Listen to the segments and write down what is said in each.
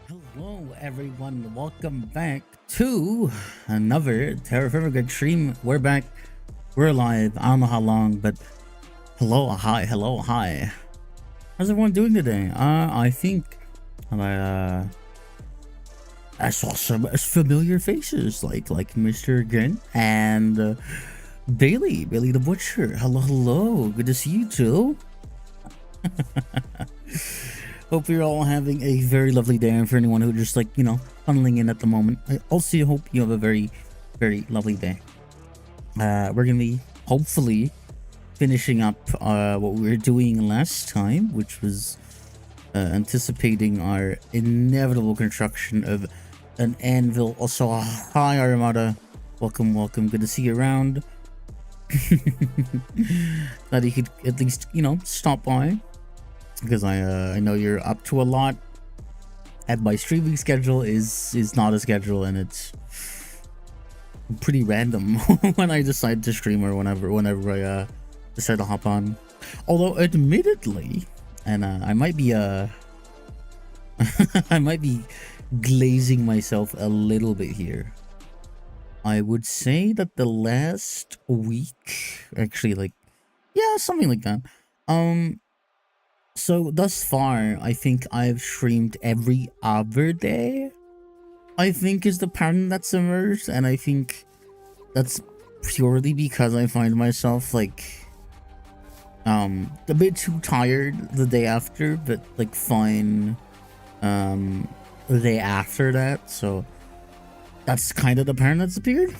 Hello everyone, welcome back to another TerraFirmaGreg stream. We're back, we're live. I don't know how long, but hello, hi. How's everyone doing today? I think I saw some familiar faces like Mr. Grin and Bailey the Butcher. Hello, good to see you too. Hope you're all having a very lovely day, and for anyone who just funneling in at the moment, I also hope you have a very lovely day. We're gonna be hopefully finishing up what we were doing last time, which was anticipating our inevitable construction of an anvil. Also, hi Armada, welcome, good to see you around. That you could at least stop by, because I know you're up to a lot, and my streaming schedule is not a schedule, and it's pretty random when I decide to stream or whenever I decide to hop on. Although admittedly, and I might be I might be glazing myself a little bit here, I would say that the last week, actually, something like that, so thus far, I think I've streamed every other day, I think is the pattern that's emerged, and I think that's purely because I find myself a bit too tired the day after, but fine the day after that, so that's kind of the pattern that's appeared.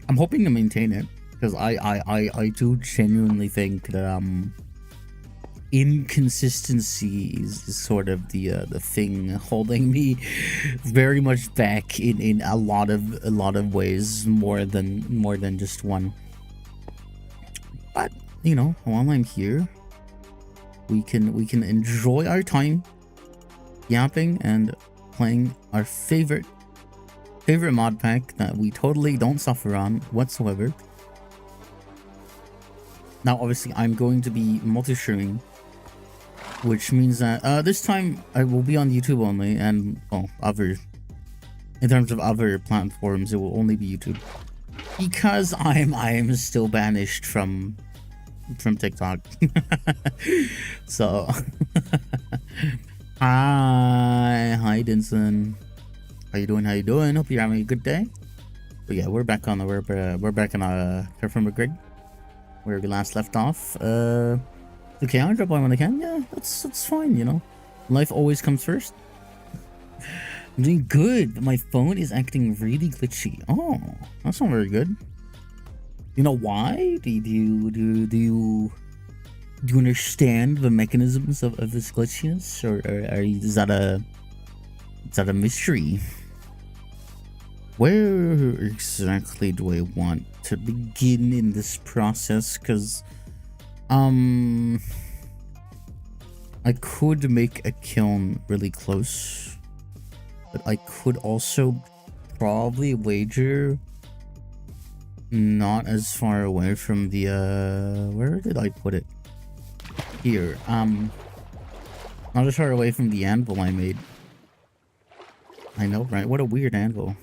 I'm hoping to maintain it, because I do genuinely think that inconsistency is sort of the thing holding me very much back in a lot of ways, more than just one. But while I'm here, we can enjoy our time yapping and playing our favorite mod pack that we totally don't suffer on whatsoever. Now obviously I'm going to be multi-streaming, which means that this time I will be on YouTube only, and in terms of other platforms, it will only be YouTube, because I am still banished from TikTok. So hi Dinson, how you doing? Hope you're having a good day. But yeah, we're back on TerraFirmaGreg, where we last left off. Okay, I'll drop by when I can. Yeah, that's fine, Life always comes first. I'm doing good, but my phone is acting really glitchy. Oh, that's not very good. You know why? Do you understand the mechanisms of this glitchiness, or is that a mystery? Where exactly do I want to begin in this process? Because I could make a kiln really close, but I could also probably wager not as far away from the where did I put it? Here. Not as far away from the anvil I made. I know, right? What a weird anvil.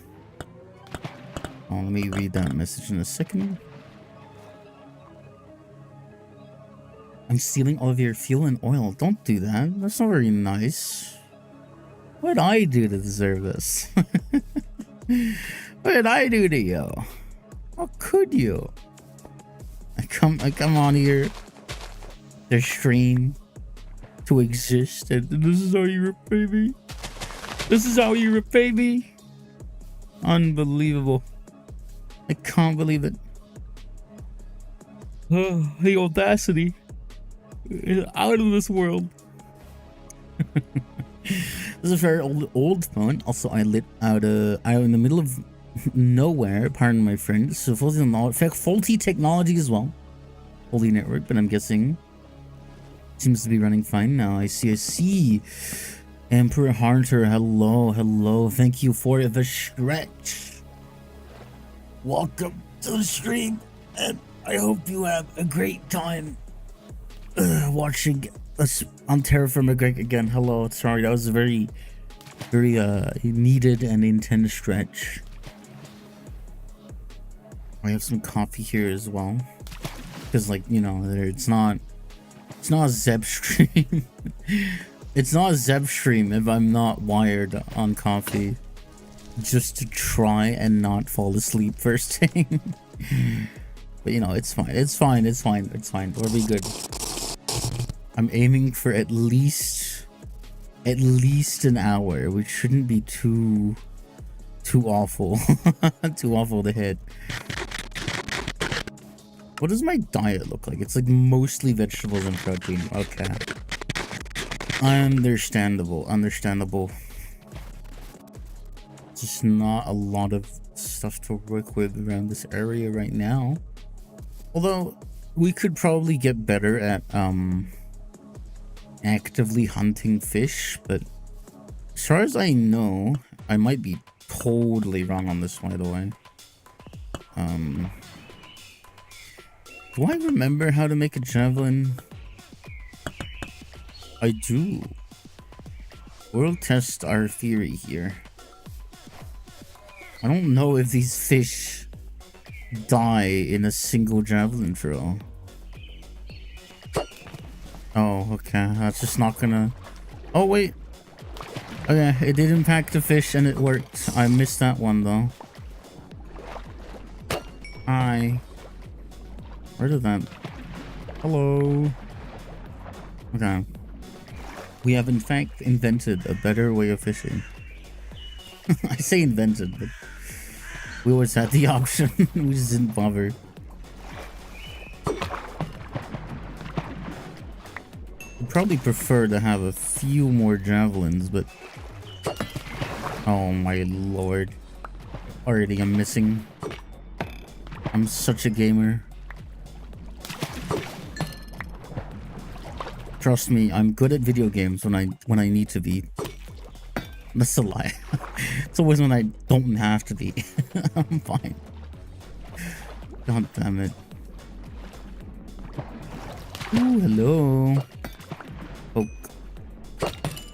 Oh, let me read that message in a second. I'm stealing all of your fuel and oil. Don't do that. That's not very nice. What did I do to deserve this? What did I do to you? How could you? I come on here to stream, to exist, and this is how you repay me? This is how you repay me? Unbelievable. I can't believe it. Oh, the audacity. Out of this world. This is a very old phone. Also, I lit out in the middle of nowhere. Pardon my friend. So faulty technology as well. Faulty network, but I'm guessing seems to be running fine now. I see. Emperor Hunter, hello. Thank you for the stretch. Welcome to the stream, and I hope you have a great time watching us on TerraFirmaGreg again. Hello, sorry, that was a very Very needed and intense stretch. I have some coffee here as well, because like, you know, it's not a Zeb stream. It's not a Zeb stream if I'm not wired on coffee, just to try and not fall asleep first thing. But you know, it's fine. It's fine. It's fine. It's fine. We'll be good. I'm aiming for at least an hour, which shouldn't be too awful. Too awful to hit. What does my diet look like? It's like mostly vegetables and protein. Okay. Understandable. Just not a lot of stuff to work with around this area right now. Although we could probably get better at actively hunting fish, but as far as I know, I might be totally wrong on this, by the way. Do I remember how to make a javelin? I do. We'll test our theory here. I don't know if these fish die in a single javelin throw. Oh, okay. That's just not gonna... Oh, wait. Okay, it did impact the fish and it worked. I missed that one, though. Hi. Where did that... Hello. Okay. We have in fact invented a better way of fishing. I say invented, but we always had the option. We just didn't bother. I'd probably prefer to have a few more javelins, but... Oh my lord. Already I'm missing. I'm such a gamer. Trust me, I'm good at video games when I need to be. That's a lie. It's always when I don't have to be. I'm fine. God damn it. Ooh, hello. Poke.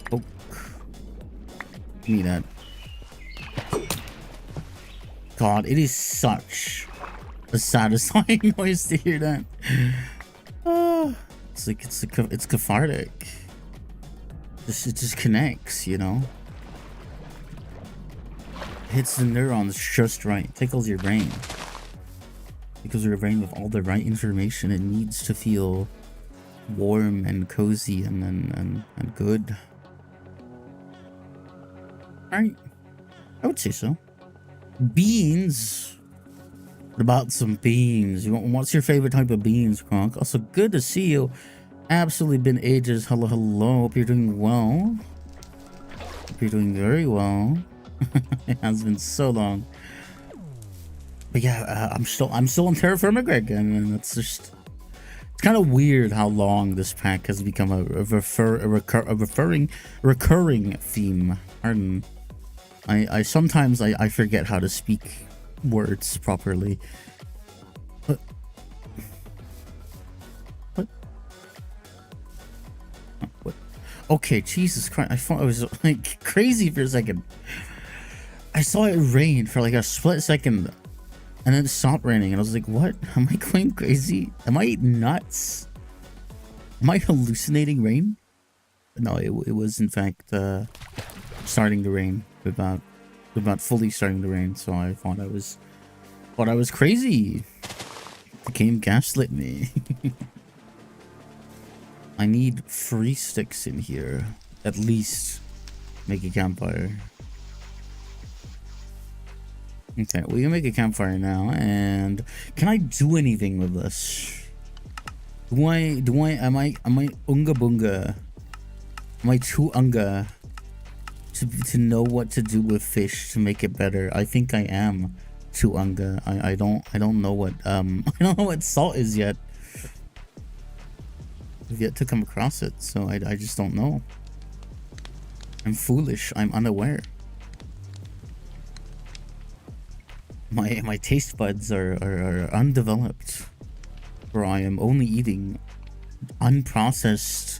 Poke. Give me that. God, it is such a satisfying noise to hear that. It's like it's cathartic. It just connects, you know. Hits the neurons just right. Tickles your brain. Tickles your brain with all the right information it needs to feel warm and cozy and good. Alright. I would say so. Beans. What about some beans? What's your favorite type of beans, Kronk? Also, good to see you. Absolutely been ages. Hello, hello. Hope you're doing well. Hope you're doing very well. It has been so long. But yeah, I'm still on TerraFirmaGreg, and it's just... It's kind of weird how long this pack has become a recurring theme. Pardon. I sometimes I forget how to speak words properly. What? Oh, what? Okay, Jesus Christ! I thought it was like crazy for a second. I saw it rain for like a split second, and then it stopped raining, and I was like, "What? Am I going crazy? Am I nuts? Am I hallucinating rain?" No, it was in fact starting to rain. About fully starting to rain, so I thought I was crazy. The game gaslit me. I need 3 sticks in here, at least. Make a campfire. Okay, we can make a campfire now, and can I do anything with this? Am I unga bunga? Am I too unga to know what to do with fish to make it better? I think I am too unga. I don't know what I don't know what salt is yet. I've yet to come across it, so I just don't know. I'm foolish. I'm unaware. My taste buds are undeveloped, where I am only eating unprocessed,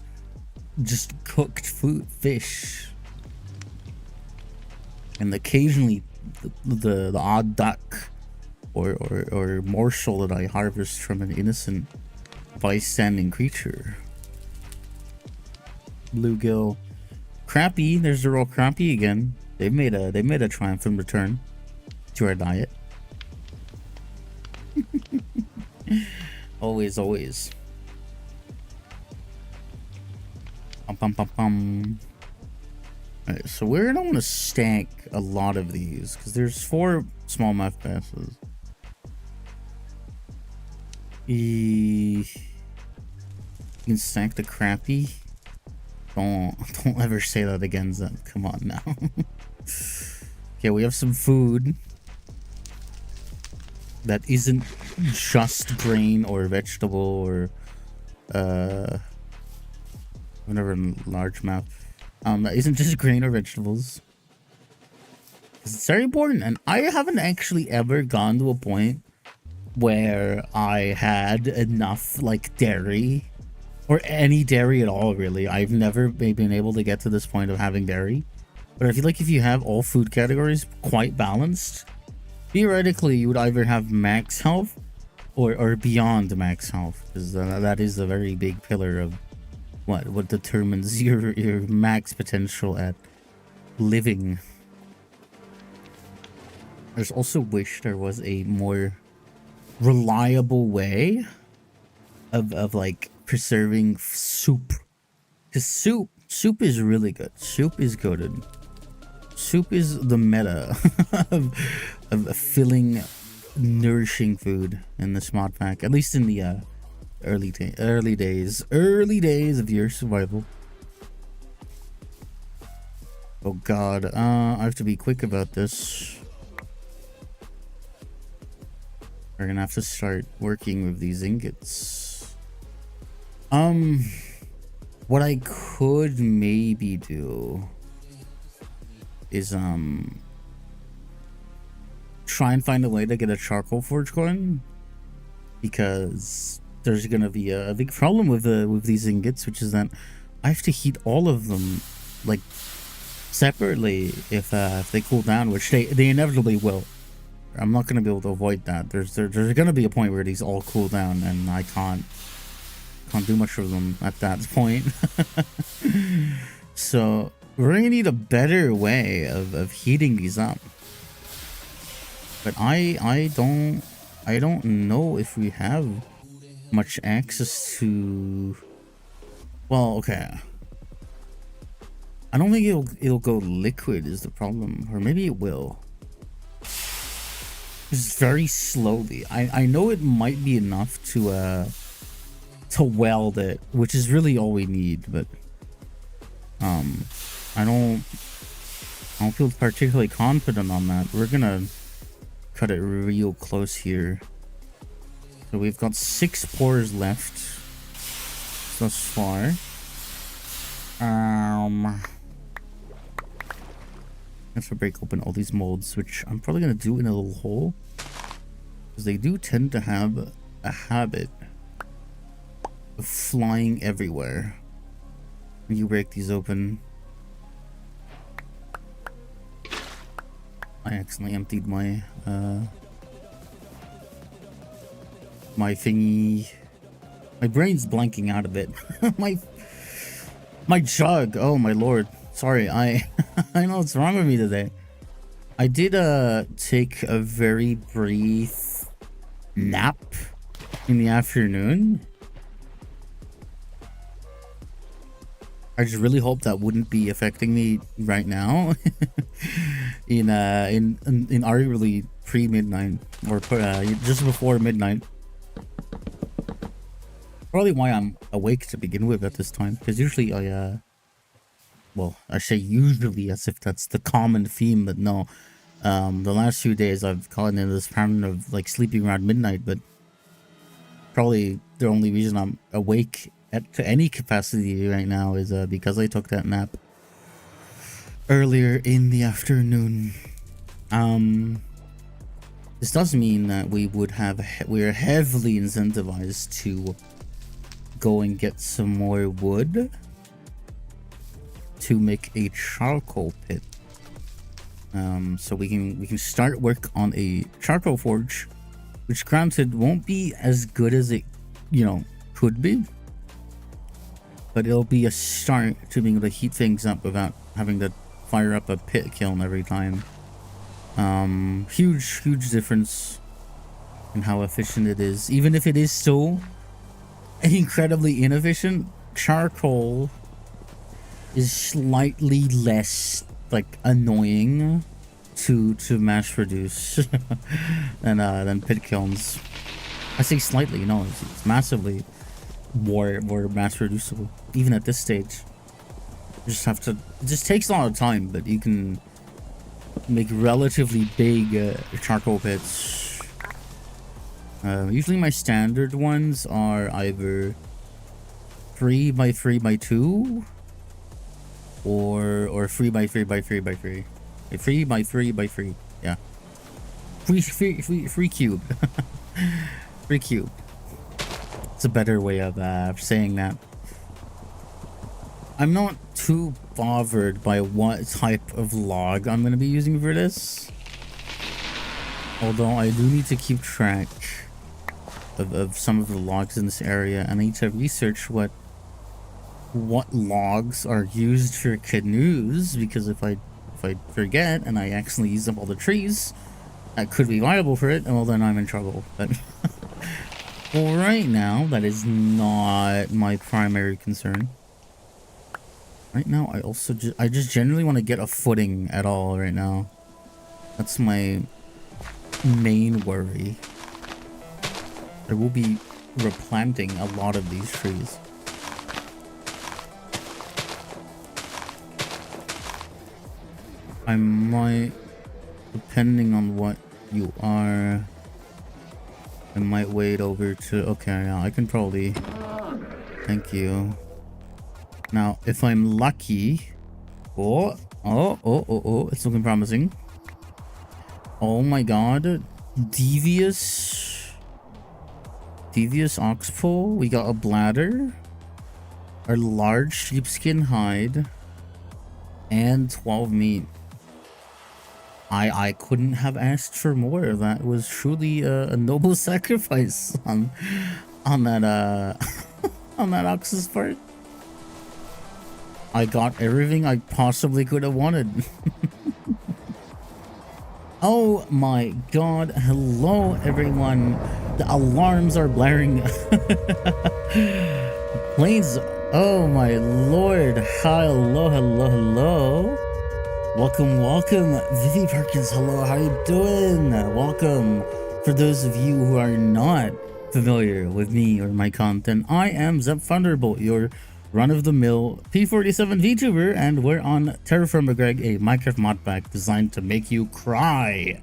just cooked fish. and occasionally the odd duck or morsel that I harvest from an innocent bystanding creature. Bluegill, crappie. There's the raw crappie again. They've made a triumphant return to our diet. Always. Alright, so we're gonna want to stack a lot of these because there's 4 smallmouth passes. You can stack the crappie. Don't ever say that again, Zen. Come on now. Okay, we have some food that isn't just grain or vegetable or whatever largemouth. That isn't just grain or vegetables. It's very important, and I haven't actually ever gone to a point where I had enough like dairy or any dairy at all, really. I've never been able to get to this point of having dairy, but I feel like if you have all food categories quite balanced, theoretically you would either have max health or beyond max health, because that is a very big pillar of what determines your max potential at living. There's also wish there was a more reliable way of like preserving soup, because soup is really good. Soup is goated. Soup is the meta of filling nourishing food in this mod pack, at least in the early days of your survival. Oh god, I have to be quick about this. We're gonna have to start working with these ingots. What I could maybe do is try and find a way to get a charcoal forge going, because there's gonna be a big problem with these ingots, which is that I have to heat all of them like separately if they cool down, which they inevitably will. I'm not gonna be able to avoid that. There's gonna be a point where these all cool down, and I can't do much of them at that point. So we're gonna need a better way of heating these up. But I don't know if we have much access to. Well, okay. I don't think it'll go liquid is the problem, or maybe it will. Just very slowly. I know it might be enough to weld it, which is really all we need, but I don't feel particularly confident on that. We're gonna cut it real close here. So we've got 6 pores left thus far. I have to break open all these molds, which I'm probably gonna do in a little hole, because they do tend to have a habit of flying everywhere when you break these open. I accidentally emptied my my thingy. My brain's blanking out a bit. my jug. Oh my lord. Sorry, I know what's wrong with me today. I did take a very brief nap in the afternoon. I just really hope that wouldn't be affecting me right now. in arguably pre-midnight, or just before midnight. Probably why I'm awake to begin with at this time, because usually well, I say usually as if that's the common theme, but no. The last few days I've gotten into this pattern of like sleeping around midnight, but probably the only reason I'm awake to any capacity right now is because I took that nap earlier in the afternoon. This does mean that we're heavily incentivized to go and get some more wood to make a charcoal pit. So we can start work on a charcoal forge, which granted won't be as good as it, could be, but it'll be a start to being able to heat things up without having to fire up a pit kiln every time. Huge difference in how efficient it is. Even if it is still incredibly inefficient, charcoal is slightly less like annoying to mass produce than pit kilns. I say slightly, it's massively more mass producible even at this stage. You just have to, it just takes a lot of time, but you can make relatively big charcoal pits. Usually my standard ones are either 3 by 3 by 2 or 3 by 3 by 3 by 3. 3 by 3 by 3. Yeah. 3 cube. 3 cube. It's a better way of saying that. I'm not too bothered by what type of log I'm going to be using for this. Although I do need to keep track of some of the logs in this area, and I need to research what logs are used for canoes, because if I forget and I accidentally use up all the trees that could be viable for it, well then I'm in trouble. But well, right now that is not my primary concern. Right now I just generally want to get a footing at all right now. That's my main worry. I will be replanting a lot of these trees. I might, depending on what you are, I might wait over to, okay, yeah, I can probably, thank you. Now, if I'm lucky, oh, it's looking promising. Oh my god, devious oxpole. We got a bladder, a large sheepskin hide, and 12 meat. I couldn't have asked for more. That was truly a noble sacrifice on that on that ox's part. I got everything I possibly could have wanted. Oh my god, hello everyone. The alarms are blaring. Planes, oh my lord. Hello. Welcome, Vivi Perkins. Hello, how you doing? Welcome. For those of you who are not familiar with me or my content, I am Zep Thunderbolt, your run-of-the-mill P47 VTuber, and we're on TerraFirmaGreg, a Minecraft mod pack designed to make you cry.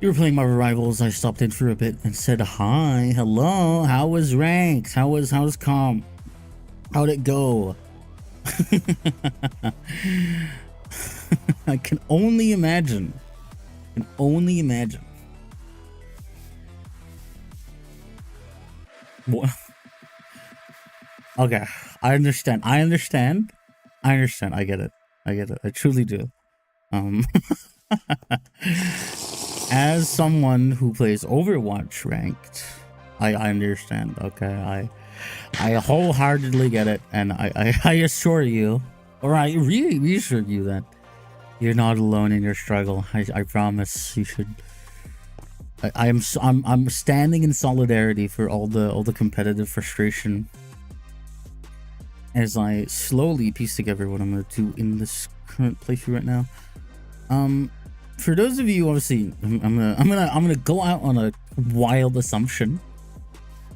You were playing Marvel Rivals. I stopped in for a bit and said hi, hello. How was ranked? How's comp? How'd it go? I can only imagine. What? Okay, I understand. I get it. I truly do. As someone who plays Overwatch ranked, I understand. Okay, I wholeheartedly get it, and I assure you, or I really reassure you that you're not alone in your struggle. I promise. You should. I'm standing in solidarity for all the competitive frustration as I slowly piece together what I'm gonna do in this current playthrough right now. For those of you, obviously, I'm gonna go out on a wild assumption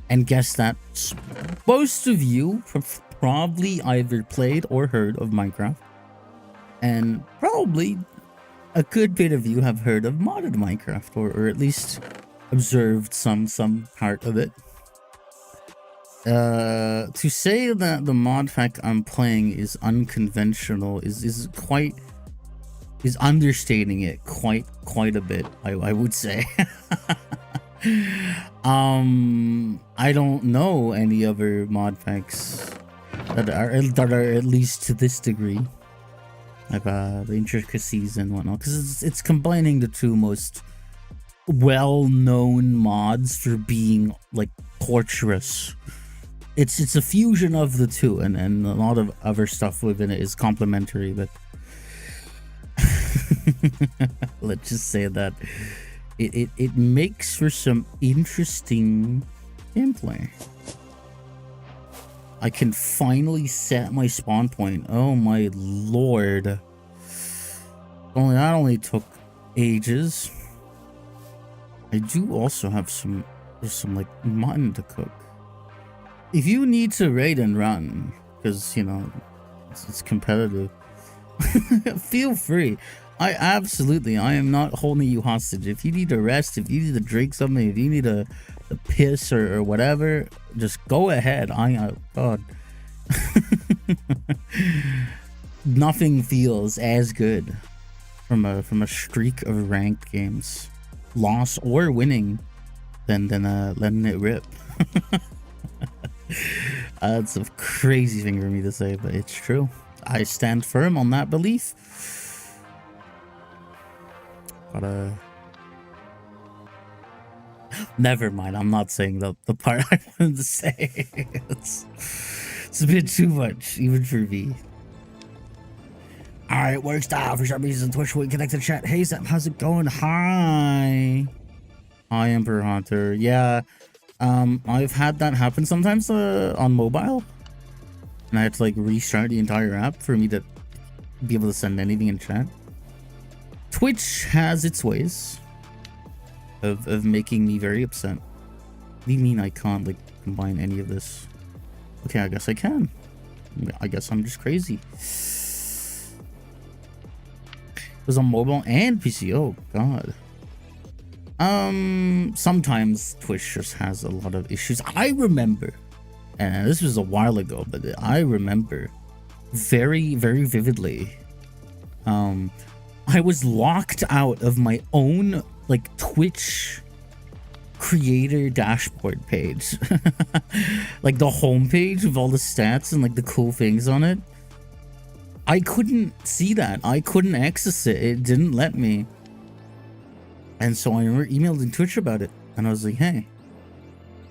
and guess that most of you have probably either played or heard of Minecraft, and probably a good bit of you have heard of modded Minecraft, or at least observed some part of it. To say that the mod pack I'm playing is unconventional is understating it quite a bit, I would say. I don't know any other mod packs that are at least to this degree. like the intricacies and whatnot, because it's combining the two most well-known mods for being like torturous. It's a fusion of the two, and a lot of other stuff within it is complementary, but let's just say that it makes for some interesting gameplay. I can finally set my spawn point. Oh my lord. Only that only took ages. I do also have some like mutton to cook. If you need to raid and run, because you know it's competitive, feel free. I am not holding you hostage. If you need to rest, if you need to drink something, if you need a piss or whatever, just go ahead. God. Nothing feels as good from a streak of ranked games, loss or winning, than letting it rip. That's a crazy thing for me to say, but it's true. I stand firm on that belief. Never mind, I'm not saying the part I wanted to say. It's a bit too much, even for me. Alright, work style. For some reason, Twitch won't connect to chat. Hey, Sam, how's it going? Hi, Emperor Hunter. Yeah, I've had that happen sometimes on mobile. And I had to like restart the entire app for me to be able to send anything in chat. Twitch has its ways of making me very upset. What do you mean I can't like combine any of this? Okay, I guess I can. I guess I'm just crazy. It was on mobile and PC. Oh god. Sometimes Twitch just has a lot of issues. I remember, and this was a while ago, but I remember very, very vividly. I was locked out of my own like Twitch creator dashboard page. Like the homepage with all the stats and like the cool things on it. I couldn't see that. I couldn't access it. It didn't let me. And so I emailed in Twitch about it. And I was like, hey,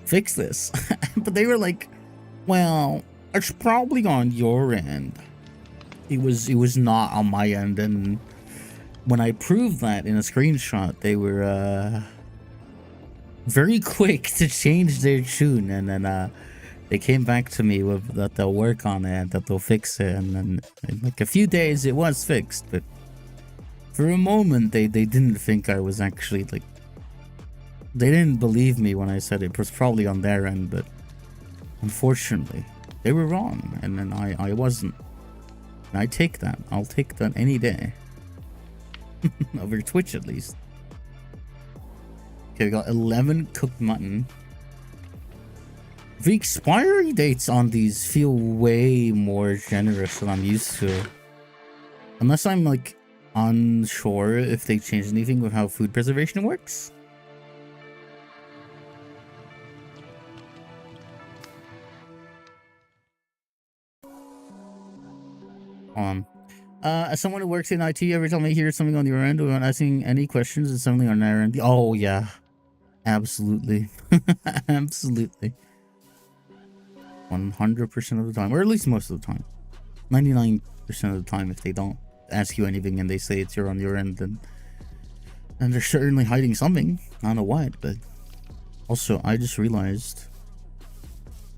fix this. But they were like, well, it's probably on your end. It was not on my end. And when I proved that in a screenshot, they were very quick to change their tune. And then they came back to me with that they'll work on it, that they'll fix it. And then in like a few days, it was fixed. But for a moment, they didn't think I was actually like... They didn't believe me when I said it was probably on their end. But unfortunately, they were wrong. And then I wasn't. And I take that. I'll take that any day. Over Twitch, at least. Okay, we got 11 cooked mutton. The expiry dates on these feel way more generous than I'm used to. Unless I'm, like, unsure if they changed anything with how food preservation works. As someone who works in IT, every time I hear something on your end without asking any questions, it's something on their end. Oh, yeah. Absolutely. Absolutely. 100% of the time, or at least most of the time. 99% of the time, if they don't ask you anything and they say it's on your end, then they're certainly hiding something. I don't know what, but also, I just realized...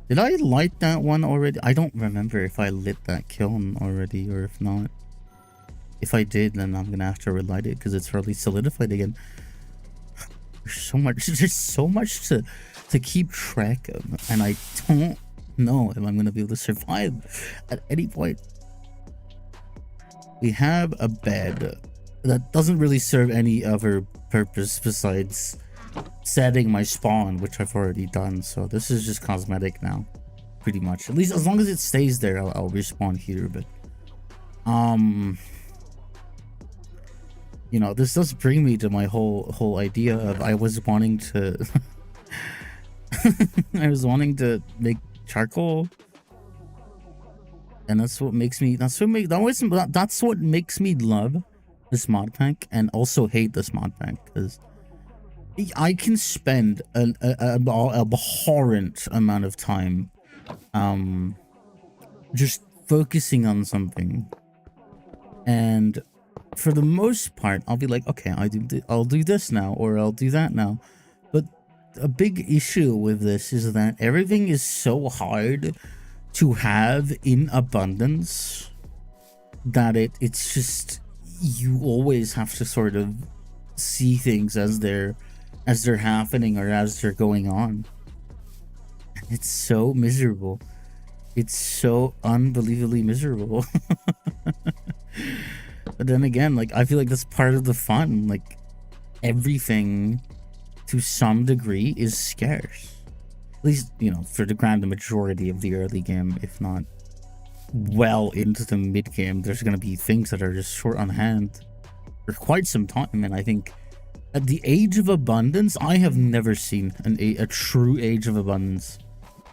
Did I light that one already? I don't remember if I lit that kiln already or if not. If I did, then I'm gonna have to relight it because it's already solidified again. There's so much to keep track of, and I don't know if I'm gonna be able to survive at any point. We have a bed that doesn't really serve any other purpose besides setting my spawn, which I've already done, so this is just cosmetic now, pretty much. At least as long as it stays there, I'll respawn here. But you know, this does bring me to my whole idea of I was wanting to I was wanting to make charcoal and that's what makes me that's what makes me love this mod pack and also hate this mod pack, because I can spend a abhorrent amount of time just focusing on something, and for the most part I'll be like, okay, I'll do this now, or I'll do that now. But a big issue with this is that everything is so hard to have in abundance that it's just, you always have to sort of see things as they're happening or as they're going on. And it's so miserable. It's so unbelievably miserable. But then again, like, I feel like that's part of the fun. Like, everything to some degree is scarce. At least, you know, for the grand majority of the early game, if not well into the mid game, there's going to be things that are just short on hand for quite some time. And I think at the age of abundance, I have never seen a true age of abundance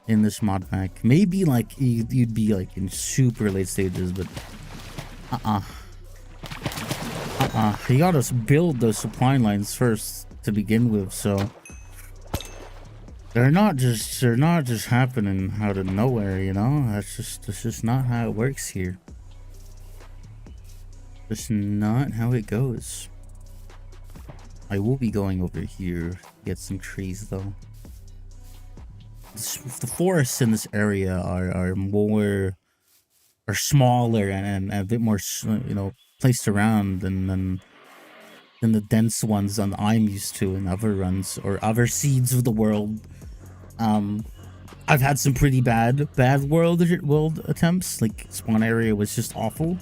in this mod pack. Maybe like you'd be like in super late stages, but you gotta build those supply lines first to begin with, so they're not just happening out of nowhere, you know. That's just not how it works here. Just not how it goes. I will be going over here to get some trees though. The forests in this area are smaller and a bit more, you know, placed around than the dense ones that I'm used to in other runs or other seeds of the world. I've had some pretty bad world attempts. Like, spawn area was just awful.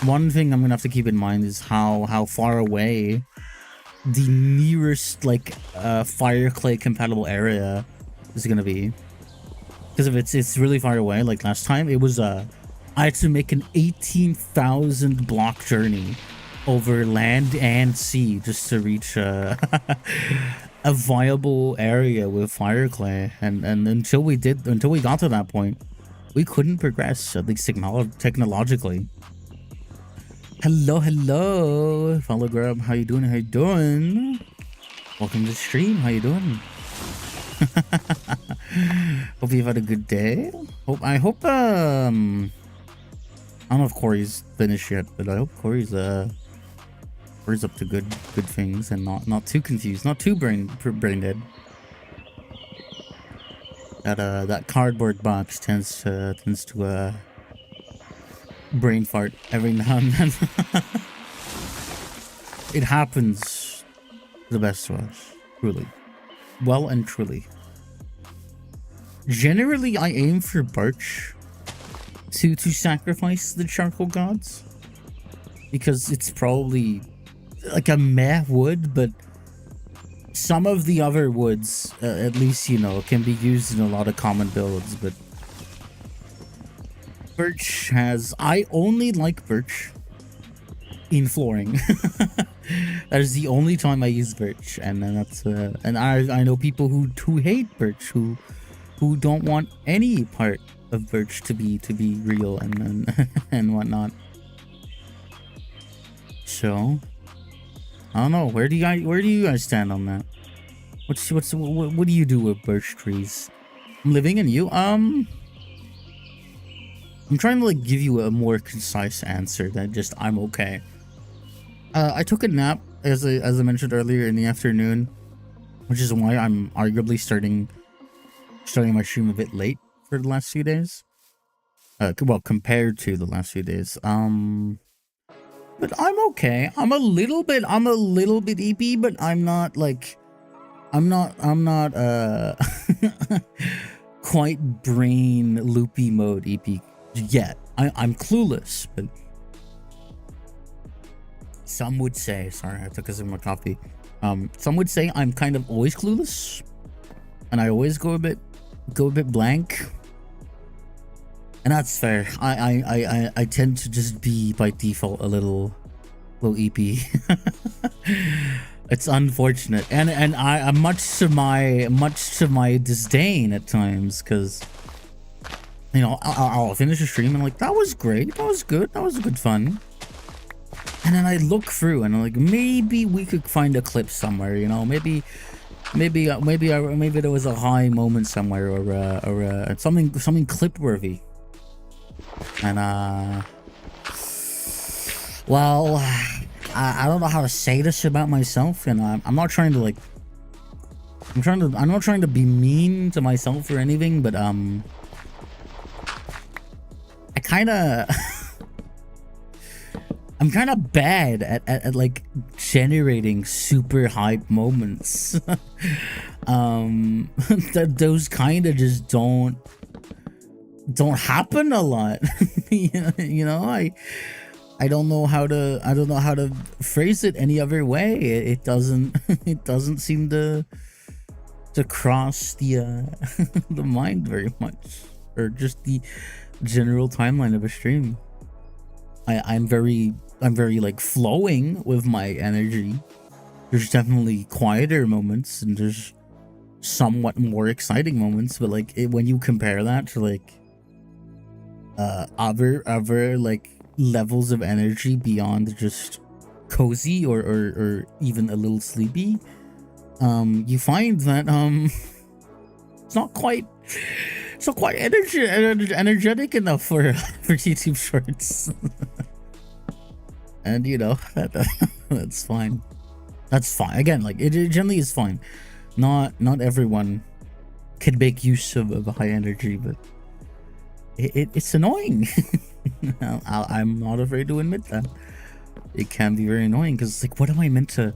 One thing I'm gonna have to keep in mind is how far away the nearest like fire clay compatible area is gonna be, because if it's really far away. Like last time, it was I had to make an 18,000 block journey over land and sea just to reach a viable area with fire clay, and until we got to that point, we couldn't progress, at least technologically. Hello, follow grub. How you doing? Welcome to the stream. How you doing? Hope you've had a good day. I hope I don't know if Corey's finished yet, but I hope Corey's up to good things and not too confused, not too brain dead. That cardboard box tends to brain fart every now and then. It happens to the best of us, truly. Well and truly. Generally, I aim for birch to sacrifice the charcoal gods, because it's probably like a meh wood, but some of the other woods, at least, you know, can be used in a lot of common builds. But birch I only like birch in flooring. That is the only time I use birch, and then that's and I know people who hate birch, who don't want any part of birch to be real and and whatnot. So I don't know, where do you guys stand on that? What do you do with birch trees? I'm living in you. I'm trying to like give you a more concise answer than just I'm okay. I took a nap as I mentioned earlier in the afternoon, which is why I'm arguably starting my stream a bit late for the last few days. Well, compared to the last few days. But I'm okay. I'm a little bit EP, but I'm not quite brain loopy mode EP yet. I'm clueless, but some would say, sorry, I took a sip of my coffee. Some would say I'm kind of always clueless, and I always go a bit blank, and that's fair. I tend to just be by default a little EP. It's unfortunate, and I'm much to my disdain at times, because you know, I'll finish the stream and like, that was great, that was good, that was good fun. And then I look through and I'm like, maybe we could find a clip somewhere, you know, maybe there was a high moment somewhere, or something clip worthy. And well, I don't know how to say this about myself, and I'm not trying to like, I'm not trying to be mean to myself or anything, but I kind of I'm kind of bad at like generating super hype moments. Those kind of just don't happen a lot. You know, I don't know how to phrase it any other way. It doesn't it doesn't seem to cross the the mind very much, or just the general timeline of a stream. I'm very like flowing with my energy. There's definitely quieter moments and there's somewhat more exciting moments, but like when you compare that to like other like levels of energy beyond just cozy or even a little sleepy, you find that it's not quite energetic enough for YouTube Shorts. And you know, that's fine. That's fine. Again, like it generally is fine. Not everyone can make use of high energy, but it's annoying. I'm not afraid to admit that. It can be very annoying because like, what am I meant to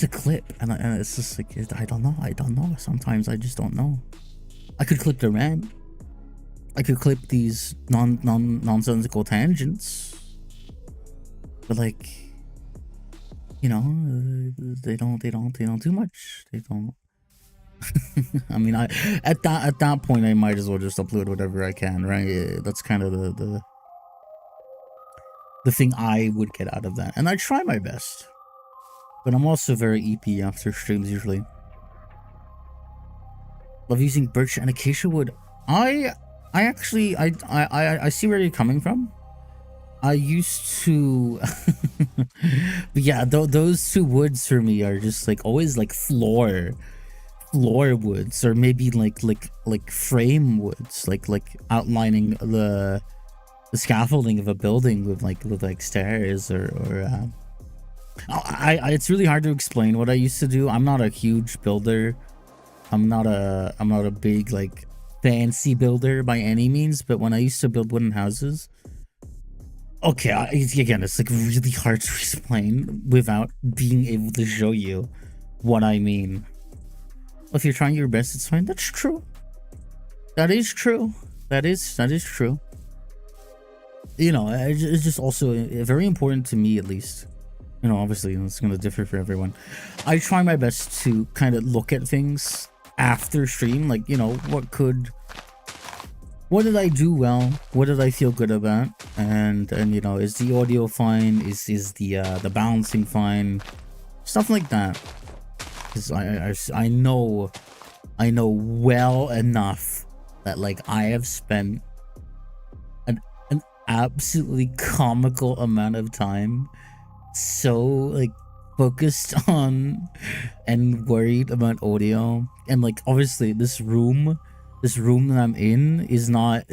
clip? And it's just like, I don't know. Sometimes I just don't know. I could clip the rant. I could clip these nonsensical tangents. But like, you know, they don't do much. They don't. I mean, at that point, I might as well just upload whatever I can, right? That's kind of the thing I would get out of that, and I try my best. But I'm also very EP after streams usually. Love using birch and acacia wood. I actually I see where you're coming from. I used to, but yeah, those two woods for me are just like always like floor woods, or maybe like frame woods, like outlining the scaffolding of a building with like stairs or it's really hard to explain what I used to do. I'm not a huge builder. I'm not a big like fancy builder by any means, but when I used to build wooden houses, okay, again, it's like really hard to explain without being able to show you what I mean. If you're trying your best, it's fine. That's true. That is true. That is true. You know, it's just also very important to me, at least. You know, obviously, it's going to differ for everyone. I try my best to kind of look at things after stream, like, you know, what did I do well? What did I feel good about? And you know, is the audio fine? Is the balancing fine? Stuff like that. Because I know well enough that like I have spent an absolutely comical amount of time so like focused on and worried about audio, and like obviously this room that I'm in is not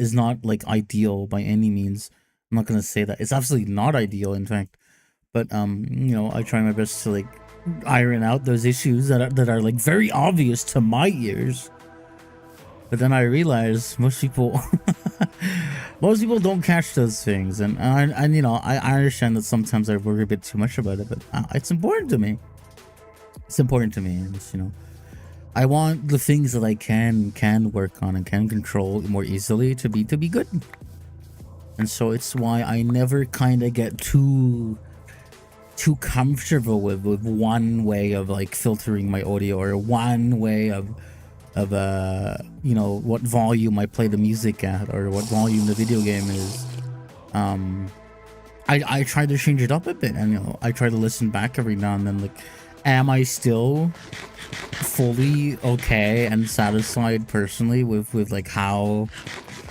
like ideal by any means. I'm not gonna say that it's absolutely not ideal, in fact, but you know, I try my best to like iron out those issues that are like very obvious to my ears. But then I realize most people don't catch those things, and you know, I understand that sometimes I worry a bit too much about it, but it's important to me. It's important to me, and it's, you know, I want the things that I can work on and can control more easily to be good. And so it's why I never kind of get too comfortable with one way of like filtering my audio, or one way of you know, what volume I play the music at, or what volume the video game is. I try to change it up a bit, and you know, I try to listen back every now and then, like, am I still fully okay and satisfied personally with like how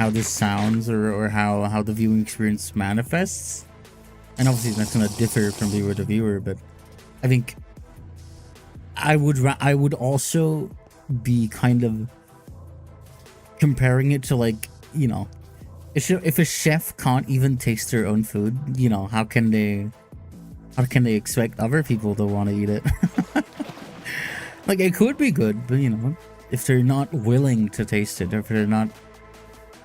how this sounds or how the viewing experience manifests. And obviously that's gonna differ from viewer to viewer, but I think I would also be kind of comparing it to, like, you know, if a chef can't even taste their own food, you know, how can they expect other people to want to eat it? Like, it could be good, but, you know, if they're not willing to taste it, or if they're not,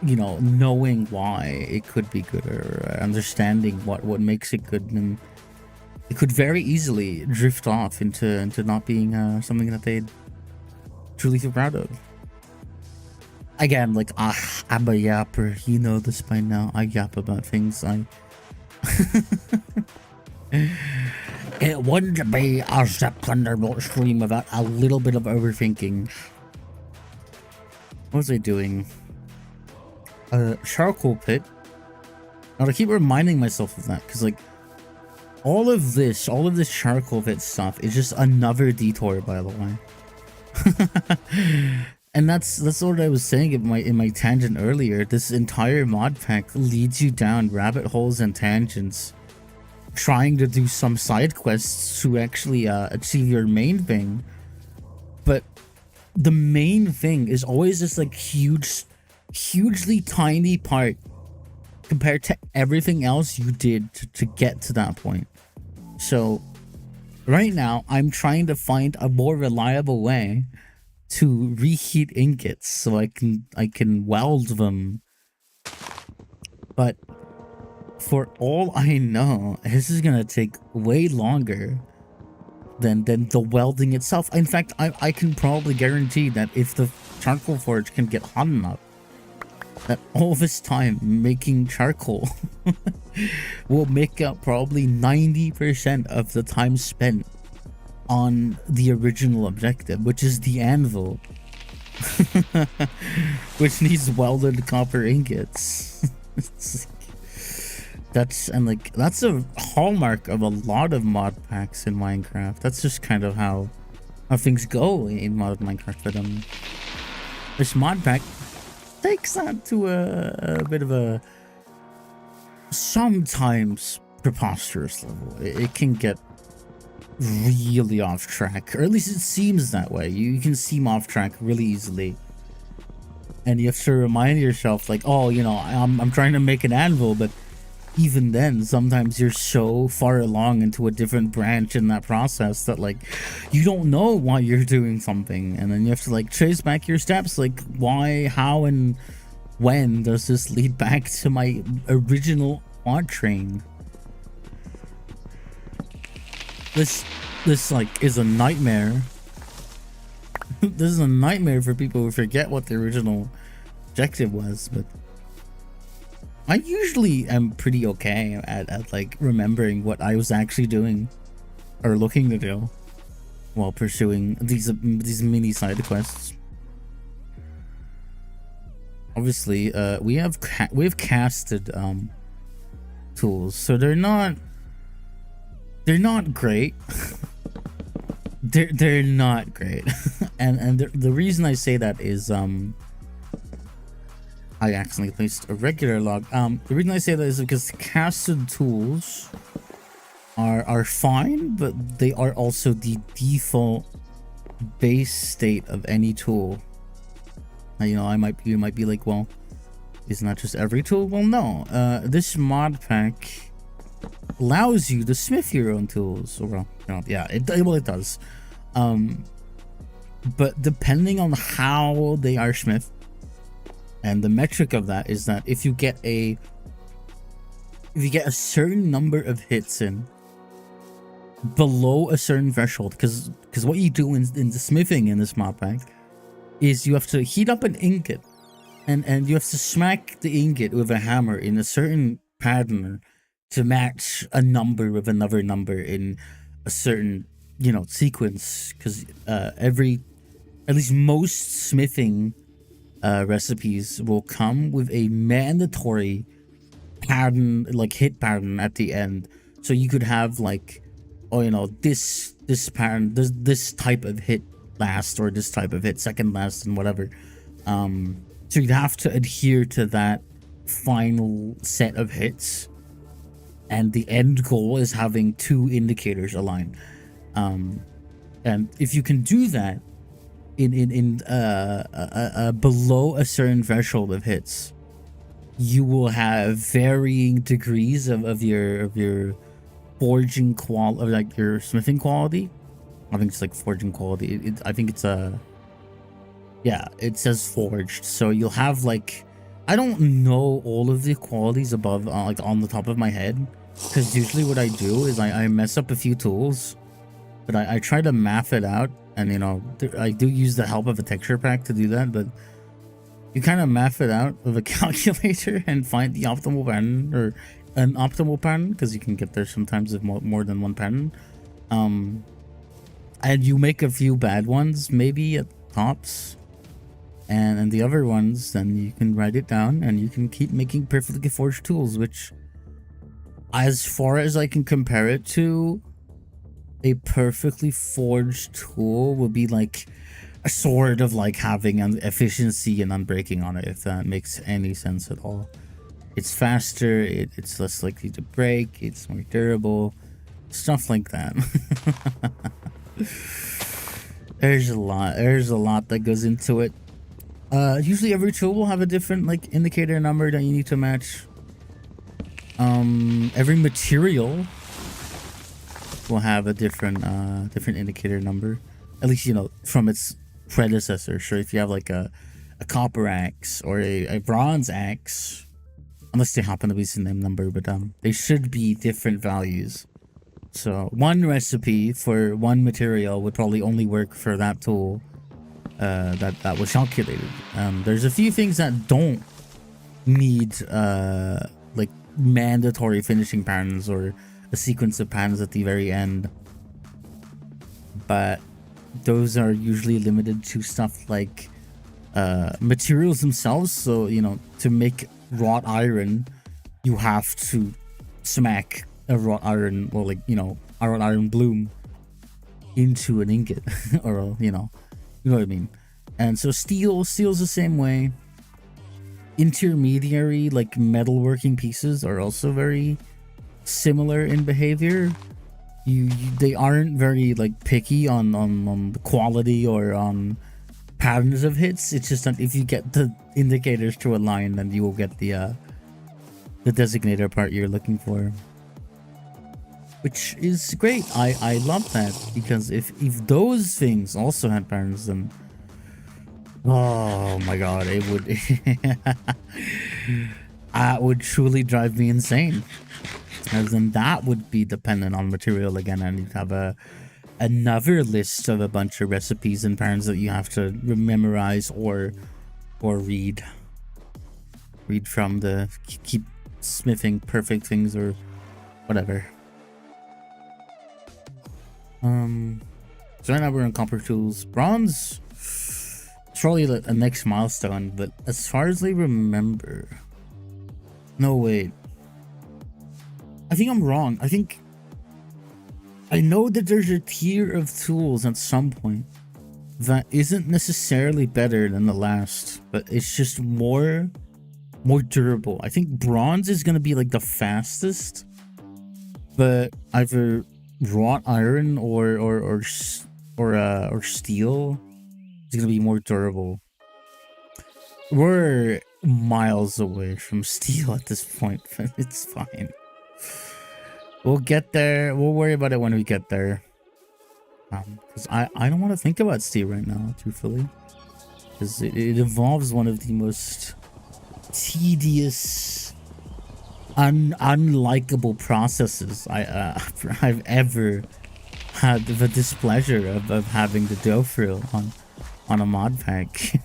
you know, knowing why it could be good, or understanding what makes it good, then it could very easily drift off into not being something that they'd truly feel proud of. Again, like, I'm a yapper. You know this by now. I yap about things. It wouldn't be a Thunderbolt stream without a little bit of overthinking. What was I doing? Charcoal pit. Now, I keep reminding myself of that, because, like, all of this charcoal pit stuff is just another detour, by the way. And that's what I was saying in my tangent earlier. This entire mod pack leads you down rabbit holes and tangents, trying to do some side quests to actually achieve your main thing. But the main thing is always this, like, hugely tiny part compared to everything else you did to get to that point. So right now I'm trying to find a more reliable way to reheat ingots so I can weld them. But for all I know, this is gonna take way longer than the welding itself. In fact, I can probably guarantee that if the charcoal forge can get hot enough, that all this time making charcoal will make up probably 90% of the time spent on the original objective, which is the anvil. Which needs welded copper ingots. That's a hallmark of a lot of mod packs in Minecraft. That's just kind of how things go in modern Minecraft. But this mod pack takes that to a bit of a sometimes preposterous level. It can get really off track, or at least it seems that way. You can seem off track really easily, and you have to remind yourself, like, oh, you know, I'm trying to make an anvil, but even then, sometimes you're so far along into a different branch in that process that, like, you don't know why you're doing something, and then you have to, like, trace back your steps, like, why, how, and when does this lead back to my original mod train? This like is a nightmare. This is a nightmare for people who forget what the original objective was, but I usually am pretty okay at like remembering what I was actually doing or looking to do while pursuing these mini side quests. Obviously, we have casted tools, so they're not great. they're not great. and the reason I say that is I accidentally placed a regular log. The reason I say that is because casted tools are fine, but they are also the default base state of any tool. Now, you know, you might be like, well, isn't that just every tool? Well, no. This mod pack allows you to smith your own tools. Well, no, yeah, it does. But depending on how they are smithed, and the metric of that is that if you get a certain number of hits in below a certain threshold, because what you do in the smithing in this mod pack is you have to heat up an ingot, and you have to smack the ingot with a hammer in a certain pattern to match a number with another number in a certain, you know, sequence, because at least most smithing recipes will come with a mandatory pattern, like hit pattern at the end. So you could have like, oh, you know, this pattern, this type of hit last, or this type of hit second last, and whatever. So you'd have to adhere to that final set of hits, and the end goal is having 2 indicators aligned. And if you can do that in below a certain threshold of hits, you will have varying degrees of your forging quality, like your smithing quality. I think it's like forging quality. I think it's yeah, it says forged. So you'll have like, I don't know all of the qualities above, like on the top of my head, because usually what I do is I mess up a few tools, but I try to math it out, and you know, I do use the help of a texture pack to do that, but you kind of math it out with a calculator and find the optimal pattern, or an optimal pattern, because you can get there sometimes with more than one pattern. And you make a few bad ones, maybe at tops, and the other ones, then you can write it down and you can keep making perfectly forged tools, which, as far as I can compare it to, a perfectly forged tool would be like a sort of like having an efficiency and unbreaking on it, if that makes any sense at all. It's faster, it's less likely to break, it's more durable, stuff like that. There's a lot that goes into it. Usually every tool will have a different like indicator number that you need to match. Every material will have a different indicator number, at least, you know, from its predecessor. So if you have like a copper axe or a bronze axe, unless they happen to be the same number, but they should be different values. So one recipe for one material would probably only work for that tool that was calculated. There's a few things that don't need like mandatory finishing patterns or a sequence of patterns at the very end, but those are usually limited to stuff like materials themselves. So, you know, to make wrought iron, you have to smack a wrought iron, or like, you know, a wrought iron bloom into an ingot, or you know what I mean. And so steel's the same way. Intermediary, like metalworking pieces, are also very similar in behavior. They aren't very like picky on the quality or on patterns of hits. It's just that if you get the indicators to align, then you will get the designator part you're looking for, which is great. I love that, because if those things also had patterns, then oh my god, it would that would truly drive me insane, as then that would be dependent on material again, and you'd have another list of a bunch of recipes and patterns that you have to memorize or read from the keep smithing perfect things or whatever. So right now we're on copper tools. Bronze, it's probably a next milestone, but as far as I remember, no, wait, I think I'm wrong. I know that there's a tier of tools at some point that isn't necessarily better than the last, but it's just more durable. I think bronze is gonna be like the fastest, but either wrought iron or steel is gonna be more durable. We're miles away from steel at this point, but it's fine. We'll get there. We'll worry about it when we get there. Because I don't want to think about steel right now, truthfully, because it involves one of the most tedious, unlikable processes I've ever had the displeasure of having to go through on a mod pack.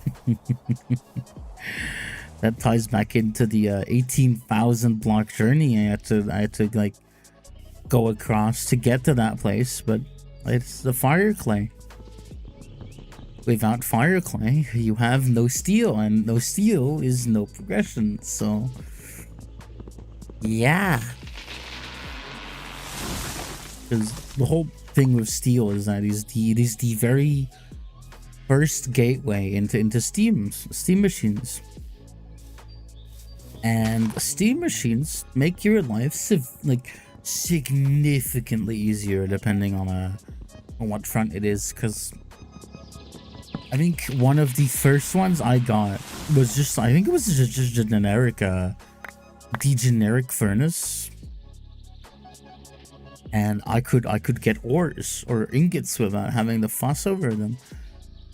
That ties back into the 18,000 block journey I had to like go across to get to that place, but it's the fire clay. Without fire clay, you have no steel, and no steel is no progression. So yeah, because the whole thing with steel is that it is the very first gateway into steam machines. And steam machines make your life significantly easier depending on what front it is, because I think one of the first ones I got was just, I think it was just a generic the generic furnace, and I could get ores or ingots without having to fuss over them,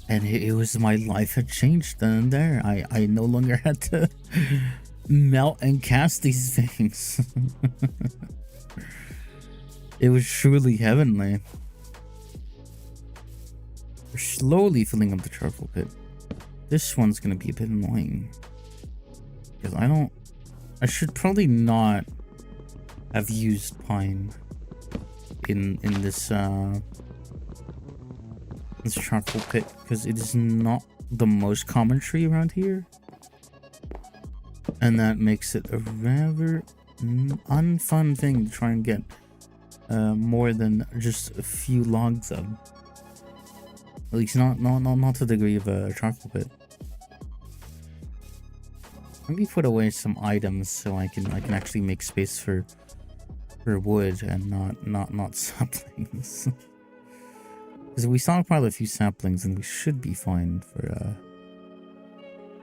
and it was, my life had changed then and there. I no longer had to melt and cast these things. It was truly heavenly. We're slowly filling up the charcoal pit. This one's gonna be a bit annoying because I should probably not have used pine in this this charcoal pit, because it is not the most common tree around here, and that makes it a rather unfun thing to try and get more than just a few logs of. At least not to the degree of a charcoal pit. Let me put away some items so I can actually make space for wood and not saplings. Because we stockpile a few saplings and we should be fine for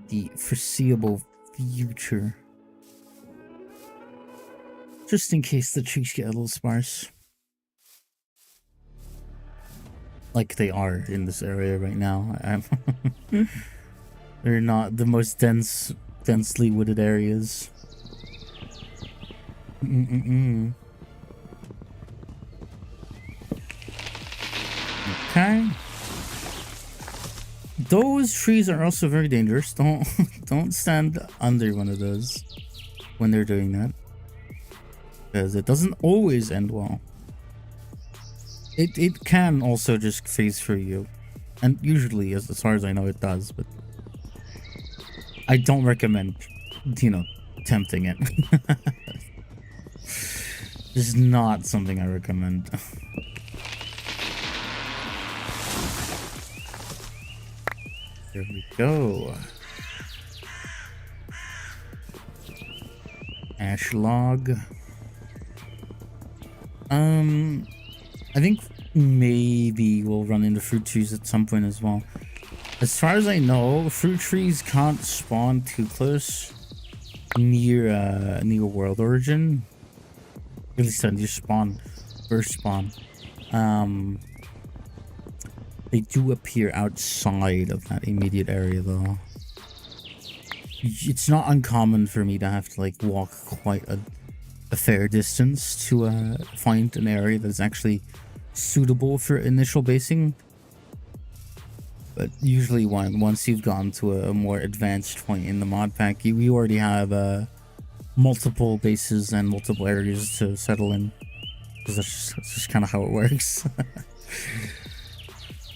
the foreseeable future. Just in case the trees get a little sparse. Like they are in this area right now. They're not the most densely wooded areas. Okay. Those trees are also very dangerous. Don't stand under one of those when they're doing that, because it doesn't always end well. It can also just phase through you, and usually, as far as I know, it does, but I don't recommend, tempting it. This is not something I recommend. There we go. Ash log. I think maybe we'll run into fruit trees at some point as well. As far as I know, fruit trees can't spawn too close near world origin. At least near spawn, first spawn. They do appear outside of that immediate area though. It's not uncommon for me to have to walk quite a fair distance to find an area that's actually suitable for initial basing, but usually once you've gone to a more advanced point in the mod pack, you already have multiple bases and multiple areas to settle in, because that's just kind of how it works.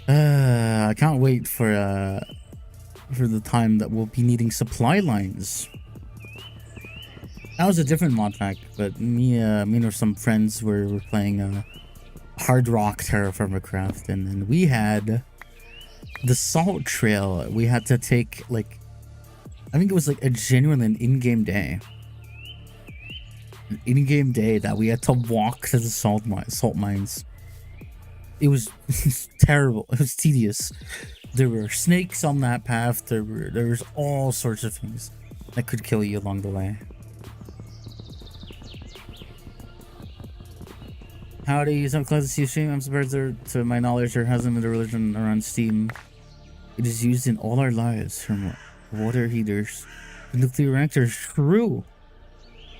I can't wait for the time that we'll be needing supply lines. That was a different mod pack, but me and some friends were playing Hard Rock TerraFirmaGreg, and we had the salt trail. We had to take I think it was a genuine in-game day. An in-game day that we had to walk to the salt mines. It was terrible. It was tedious. There were snakes on that path. There was all sorts of things that could kill you along the way. Howdy, I'm glad to see you stream. I'm surprised to my knowledge there hasn't been a religion around Steam. It is used in all our lives, from water heaters to nuclear reactors. True.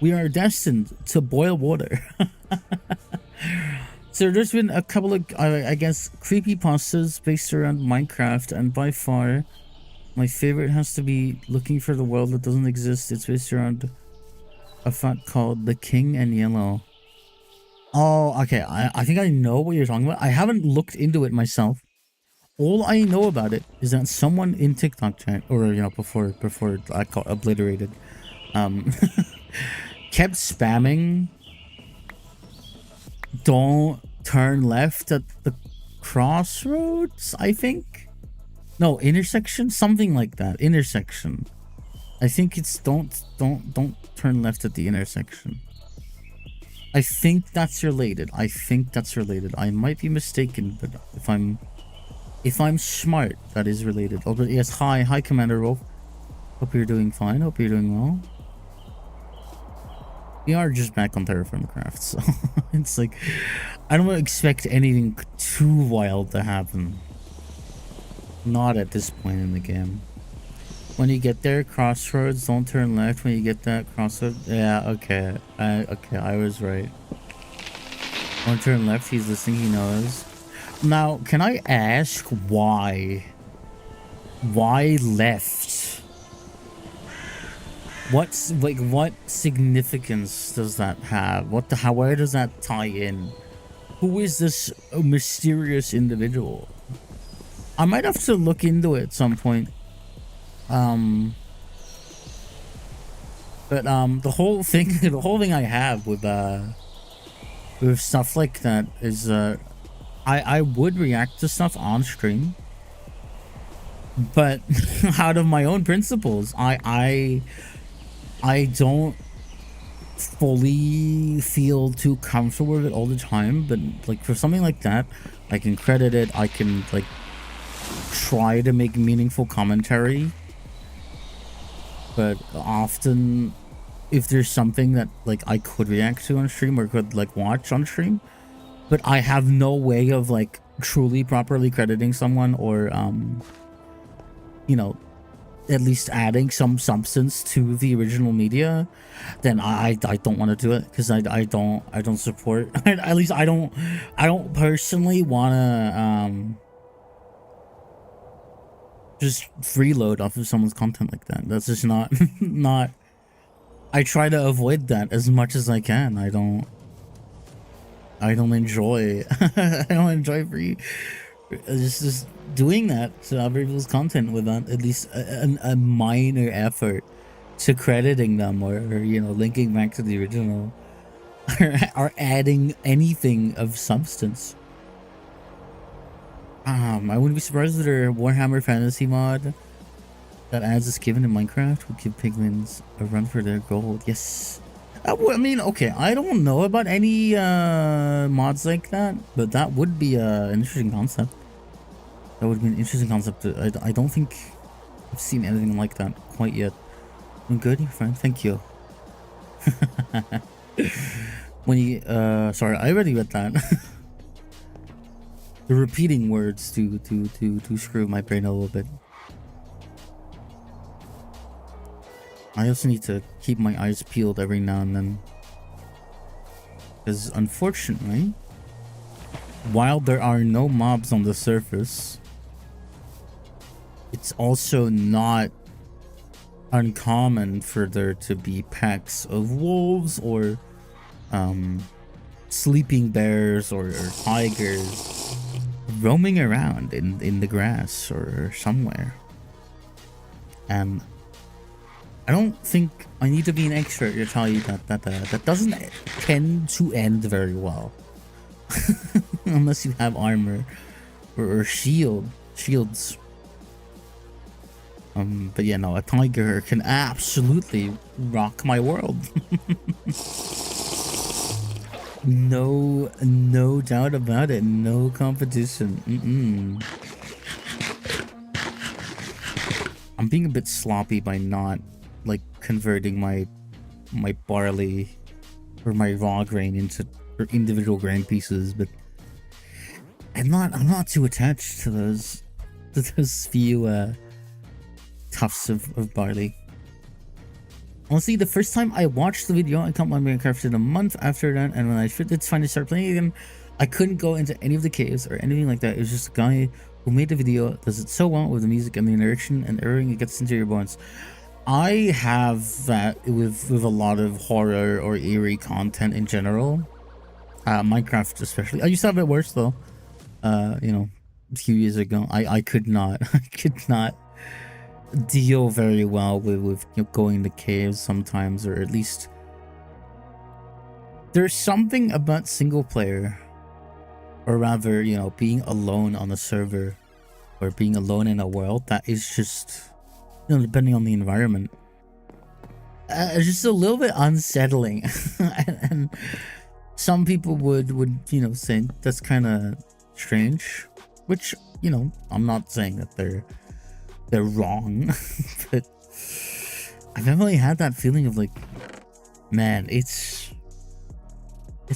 We are destined to boil water. So there's been a couple of, I guess, creepypastas based around Minecraft, and by far, my favorite has to be Looking for the World That Doesn't Exist. It's based around a fact called The King and Yellow. Oh, okay. I think I know what you're talking about. I haven't looked into it myself. All I know about it is that someone in TikTok chat, or before I got obliterated, kept spamming, don't turn left at the crossroads, I think. No, intersection, something like that. Intersection. I think it's don't turn left at the intersection. I think that's related. I think that's related. I might be mistaken, but if I'm smart, that is related. Oh, but yes, hi Commander Wolf. Hope you're doing fine. Hope you're doing well. We are just back on TerraFirmaGreg, so it's like I don't expect anything too wild to happen. Not at this point in the game. When you get there, crossroads, don't turn left. When you get that crossroads, yeah, okay, okay, I was right. Don't turn left. He's listening. He knows. Now, can I ask why? Why left? What's like? What significance does that have? What the? How? Where does that tie in? Who is this mysterious individual? I might have to look into it at some point. But the whole thing I have with stuff like that is I would react to stuff on stream, but out of my own principles, I don't fully feel too comfortable with it all the time. But like for something like that, I can credit it. I can like try to make meaningful commentary, but often if there's something that like I could react to on stream or could like watch on stream, but I have no way of like truly properly crediting someone or you know, at least adding some substance to the original media, then I don't want to do it, because I don't support at least I don't personally want to just freeload off of someone's content like that. That's just not not. I try to avoid that as much as I can. I don't enjoy I don't enjoy free just doing that to other people's content without at least a minor effort to crediting them or you know, linking back to the original or adding anything of substance. I wouldn't be surprised if there Warhammer Fantasy mod that adds a skin in Minecraft would give piglins a run for their gold. Yes. I mean, okay, I don't know about any mods like that, but that would be an interesting concept. That would be an interesting concept. I don't think I've seen anything like that quite yet. I'm good, your friend. Thank you. When you sorry, I already read that. The repeating words to screw my brain a little bit. I also need to keep my eyes peeled every now and then, because unfortunately, while there are no mobs on the surface, it's also not uncommon for there to be packs of wolves or sleeping bears or tigers roaming around in the grass or somewhere. And I don't think I need to be an expert to tell you that doesn't tend to end very well. Unless you have armor or shields. But yeah, no, a tiger can absolutely rock my world. No doubt about it. No competition. I'm being a bit sloppy by not like converting my barley or my raw grain into individual grain pieces, but I'm not too attached to those few tufts of barley. Honestly, the first time I watched the video, I caught my Minecraft in a month after that, and when I finally started playing again, I couldn't go into any of the caves or anything like that. It was just a guy who made the video, does it so well with the music and the narration and everything. It gets into your bones. I have that with a lot of horror or eerie content in general. Minecraft especially. I used to have it worse though. You know, a few years ago, I could not deal very well with you know, going to caves sometimes, or at least there's something about single player, or rather, you know, being alone on a server or being alone in a world that is just, you know, depending on the environment, just a little bit unsettling. And some people would say that's kind of strange, which I'm not saying that they're wrong. But I've definitely had that feeling of like, man, it's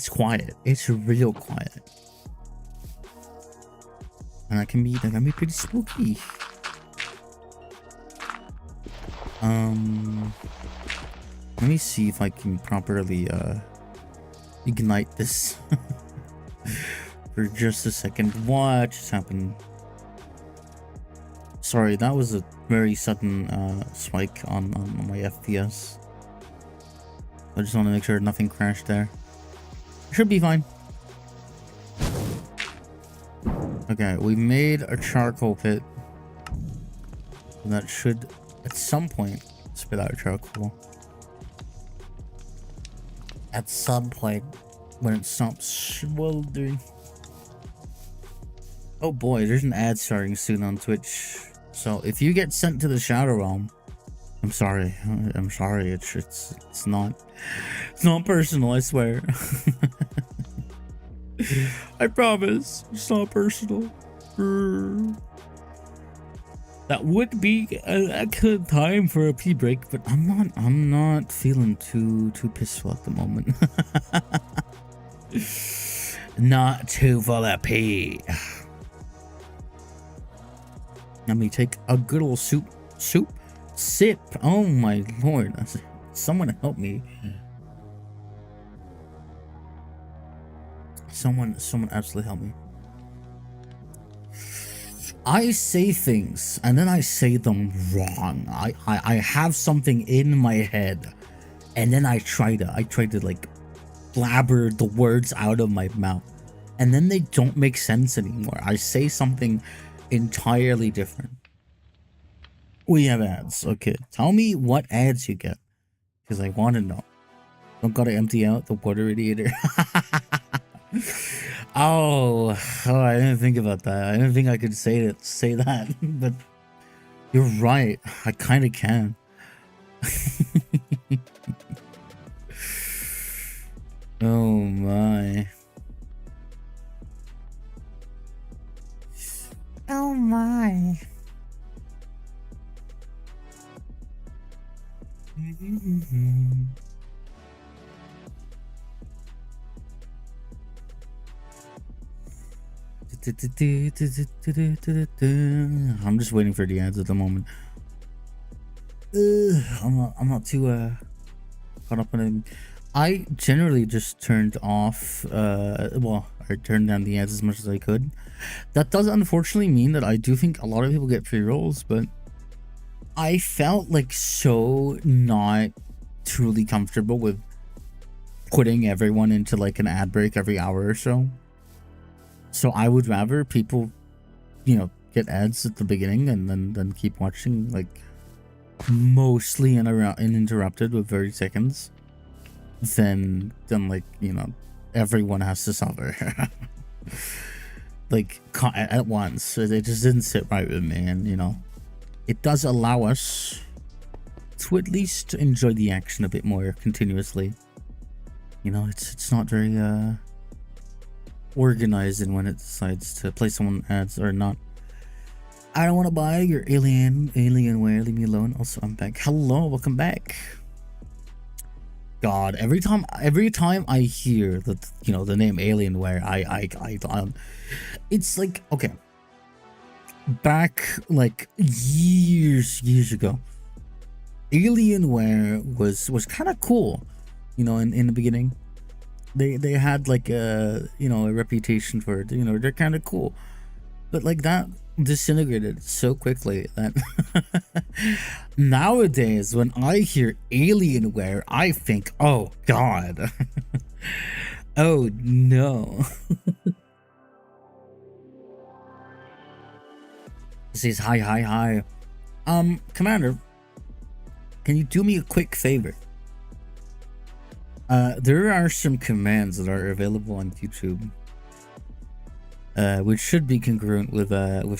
quiet. It's real quiet, and that can be pretty spooky. Let me see if I can properly ignite this for just a second. What just happened? Sorry, that was a very sudden spike on my FPS. I just want to make sure nothing crashed there. Should be fine. Okay, we made a charcoal pit. That should, at some point, spit out charcoal. At some point, when it stops smoldering. Oh boy, there's an ad starting soon on Twitch. So if you get sent to the Shadow Realm, I'm sorry. I'm sorry. It's not personal. I swear. I promise. It's not personal. That would be a good time for a pee break, but I'm not feeling too pissful at the moment. Not too full of pee. Let me take a good old sip. Oh my lord. Someone help me. Someone absolutely help me. I say things and then I say them wrong. I have something in my head and then I try to like blabber the words out of my mouth and then they don't make sense anymore. I say something entirely different. We have ads. Okay, tell me what ads you get, because I want to know. Don't gotta empty out the water radiator. Oh, I didn't think about that. I didn't think I could say that, but you're right. I kind of can. Oh my. Oh my. I'm just waiting for the ads at the moment. I'm not too caught up on it. I generally just turned off well, I turned down the ads as much as I could. That does unfortunately mean that I do think a lot of people get pre-rolls, but I felt like so not truly comfortable with putting everyone into like an ad break every hour or so. So I would rather people, get ads at the beginning and then keep watching, like, mostly uninterrupted with 30 seconds than like, everyone has to suffer. Like, at once. It just didn't sit right with me, and, it does allow us to at least enjoy the action a bit more continuously. It's not very, organized in when it decides to play someone ads or not. I don't want to buy your Alienware. Leave me alone. Also, I'm back. Hello, welcome back. God, every time I hear that, the name Alienware, I it's like, okay, back like years ago, Alienware was kind of cool, in the beginning. They had like a a reputation for it. They're kind of cool, but like that disintegrated so quickly that nowadays when I hear Alienware, I think, oh god. Oh no. It says hi. Commander, can you do me a quick favor? There are some commands that are available on YouTube, which should be congruent with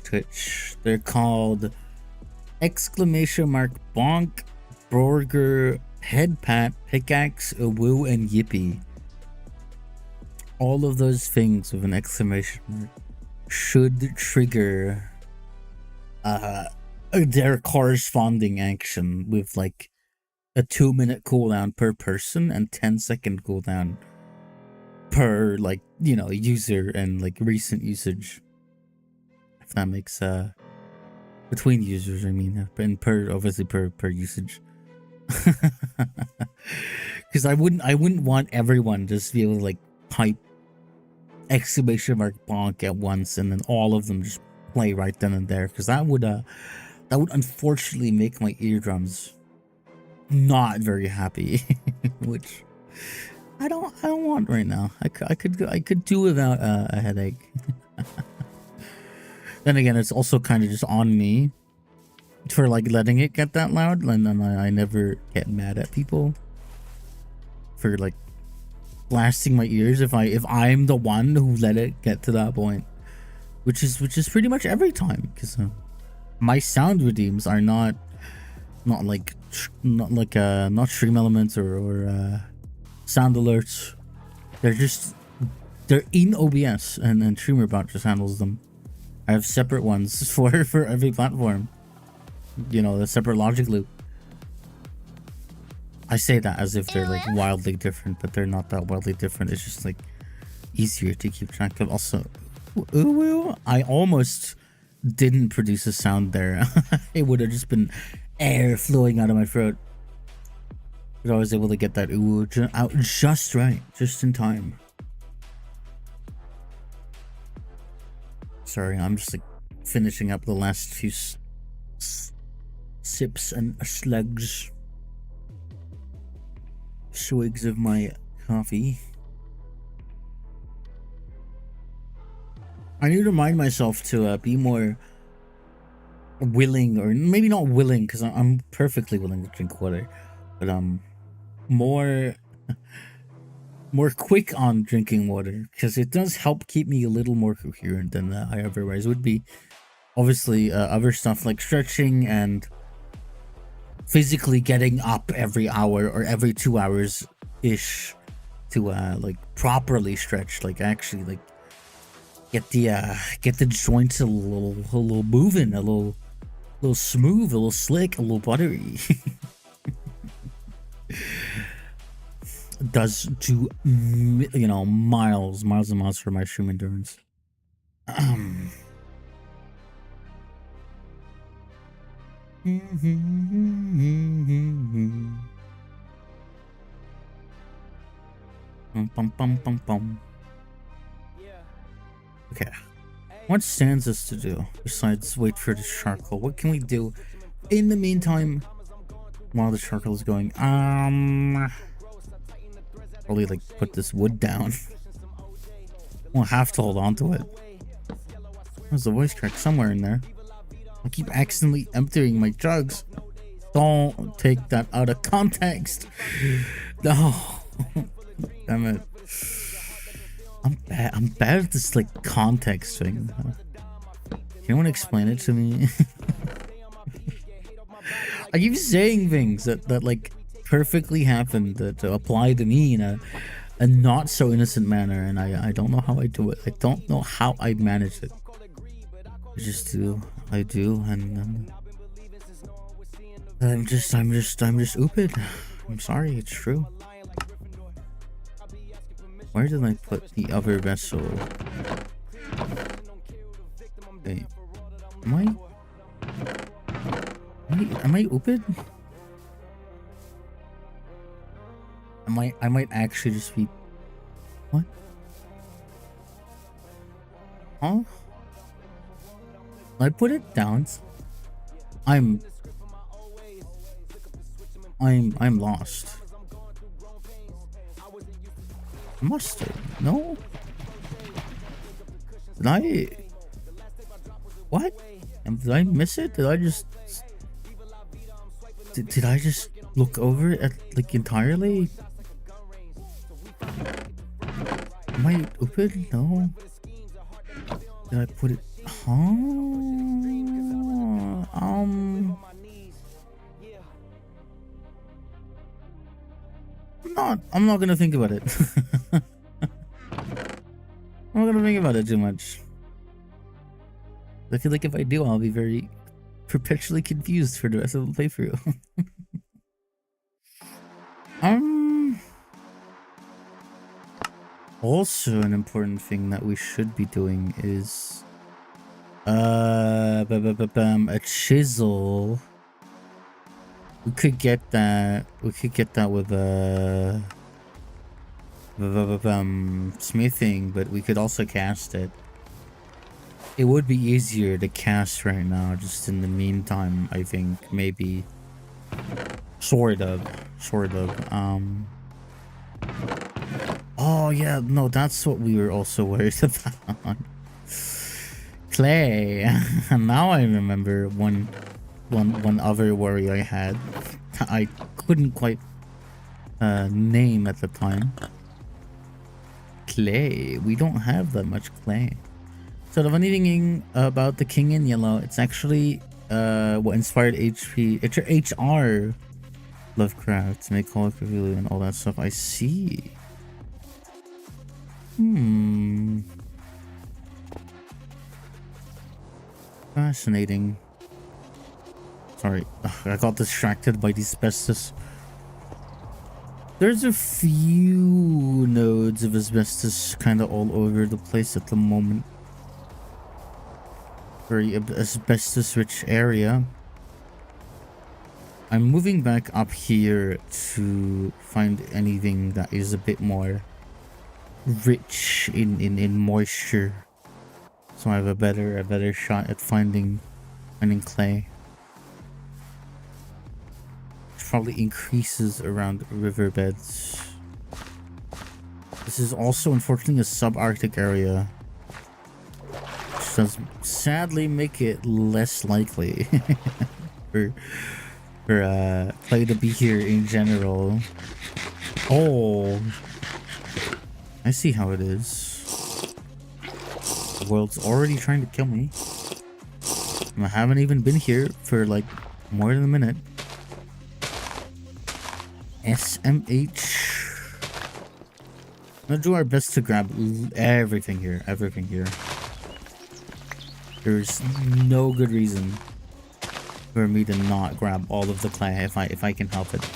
Twitch. They're called !bonk burger Head pat, pickaxe, a woo, and yippee. All of those things with an exclamation mark should trigger their corresponding action with like a 2-minute cooldown per person and 10-second cooldown per, like, you know, user and like recent usage. If that makes between users, I mean, and per, obviously per usage. Because I wouldn't want everyone just be able to like type exclamation mark bonk at once and then all of them just play right then and there, because that would unfortunately make my eardrums not very happy. Which I don't want right now. I could do without a headache. Then again, it's also kind of just on me for like letting it get that loud, and then I never get mad at people for like blasting my ears if I'm the one who let it get to that point, which is pretty much every time, because my sound redeems are not stream elements or sound alerts. They're in OBS, and then StreamerBot just handles them. I have separate ones for every platform. You know, the separate logic loop. I say that as if they're like wildly different, but they're not that wildly different. It's just like easier to keep track of. Also, ooh, I almost didn't produce a sound there. It would have just been air flowing out of my throat. But I was able to get that ooh out just right, just in time. Sorry, I'm just like finishing up the last few sips and swigs of my coffee. I need to remind myself to be more willing, or maybe not willing, because I'm perfectly willing to drink water, but more quick on drinking water, because it does help keep me a little more coherent than I otherwise would be. Obviously, other stuff like stretching and physically getting up every hour or every 2 hours ish to like properly stretch, like actually like get the joints a little moving, a little smooth, a little slick, a little buttery. Does do, you know, miles and miles for my stream endurance. Okay, what stands us to do besides wait for the charcoal? What can we do in the meantime while the charcoal is going? Probably like put this wood down. We'll have to hold on to it. There's a voice crack somewhere in there. I keep accidentally emptying my jugs. Don't take that out of context. No. Damn it. I'm bad at this like context thing. Can anyone explain it to me? I keep saying things that like perfectly happened to apply to me in a not so innocent manner, and I don't know how I do it. I don't know how I manage it. I just do. I do, and I'm just stupid. I'm sorry, it's true. Where did I put the other vessel? Wait, am I stupid? I might actually just be, what? Huh? I put it down. I'm lost. Mustard? No. Did I? What? Did I miss it? Did I just? Did I just look over it at like entirely? Am I open? No. Did I put it? Huh? I'm not gonna think about it. I'm not gonna think about it too much. I feel like if I do, I'll be very perpetually confused for the rest of the playthrough. Also an important thing that we should be doing is a chisel. We could get that. We could get that with smithing, but we could also cast it. It would be easier to cast right now, just in the meantime, I think, maybe. Sort of. Oh yeah, no, that's what we were also worried about. Clay. Now I remember one other worry I had. I couldn't quite name at the time. Clay. We don't have that much clay. So the funny thing about the King in Yellow, it's actually what inspired HR Lovecraft to make Call of Cthulhu and all that stuff. I see. Fascinating. Sorry, I got distracted by the asbestos. There's a few nodes of asbestos kind of all over the place at the moment. Very asbestos rich area. I'm moving back up here to find anything that is a bit more rich in moisture, so I have a better shot at finding clay, which probably increases around riverbeds. This is also unfortunately a subarctic area, which does sadly make it less likely for clay to be here in general. Oh, I see how it is. The world's already trying to kill me. I haven't even been here for like more than a minute. SMH. We'll do our best to grab everything here. There's no good reason for me to not grab all of the clay if I can help it.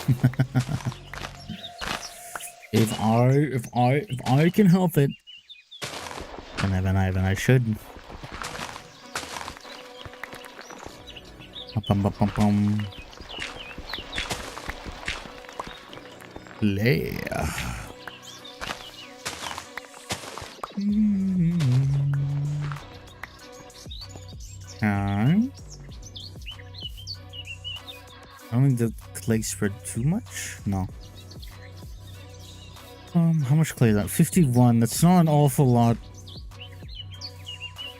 If I can help it, then I should. Clay. I don't think the clay spread too much. No. How much clay is that? 51. That's not an awful lot.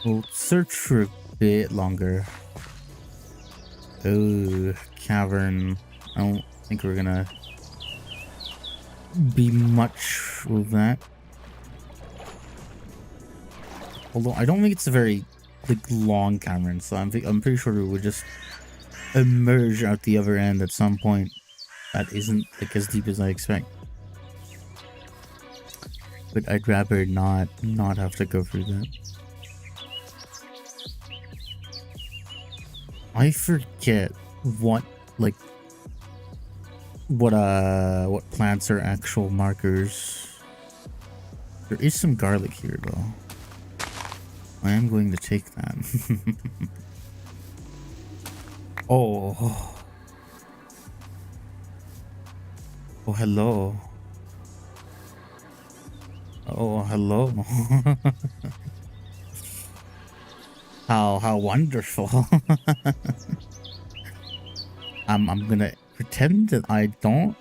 We'll search for a bit longer. Oh, cavern. I don't think we're gonna be much with that. Although I don't think it's a very long cavern, so I'm pretty sure we would just emerge out the other end at some point. That isn't as deep as I expect. But I'd rather not have to go through that. I forget what plants are actual markers. There is some garlic here though. I am going to take that. Oh, hello. Oh, hello. How wonderful. I'm gonna pretend that I don't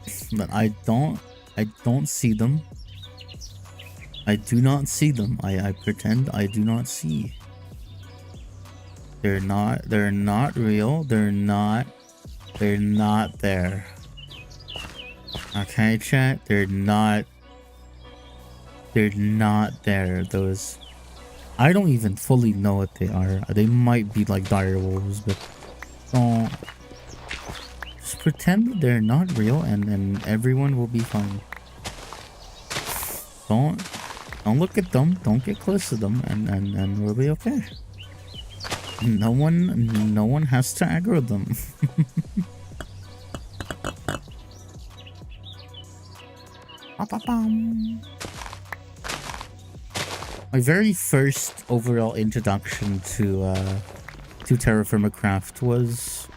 see them. I do not see them. I pretend I do not see. They're not real. They're not there. Okay, chat? They're not there. Those, I don't even fully know what they are. They might be like dire wolves, but Just pretend they're not real, and everyone will be fine. Don't look at them. Don't get close to them, and we'll be okay. No one has to aggro them. My very first overall introduction to TerraFirmaCraft was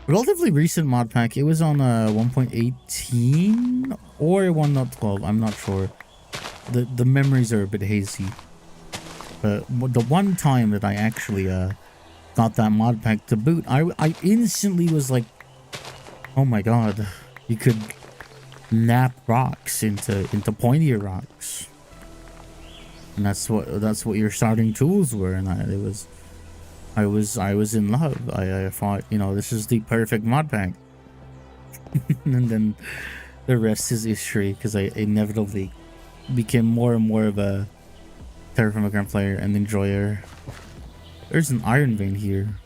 a relatively recent mod pack. It was on 1.18 or 1.12. I'm not sure. The memories are a bit hazy. But the one time that I actually got that mod pack to boot, I instantly was like, oh my god, you could nap rocks into pointier rocks. And that's what your starting tools were, and I was in love. I thought, you know, this is the perfect mod pack. And then the rest is history, because I inevitably became more and more of a TerraFirmaGreg player and enjoyer. There's an iron vein here.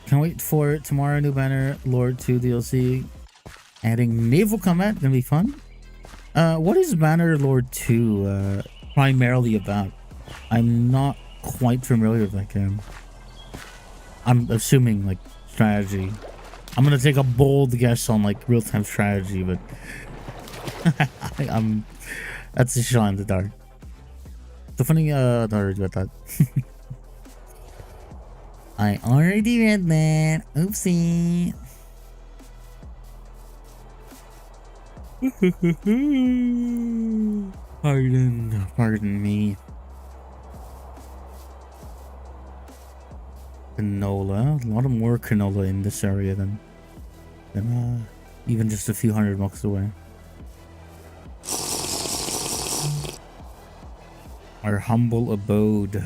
Can't wait for tomorrow. New banner, Lord 2 DLC, adding naval combat, gonna be fun. What is Bannerlord 2 primarily about? I'm not quite familiar with that game. I'm assuming like strategy. I'm gonna take a bold guess on like real-time strategy, but that's a shot in the dark. The funny about that. I already read that. Oopsie. Pardon me. Canola. A lot of more canola in this area than even just a few hundred blocks away. Our humble abode.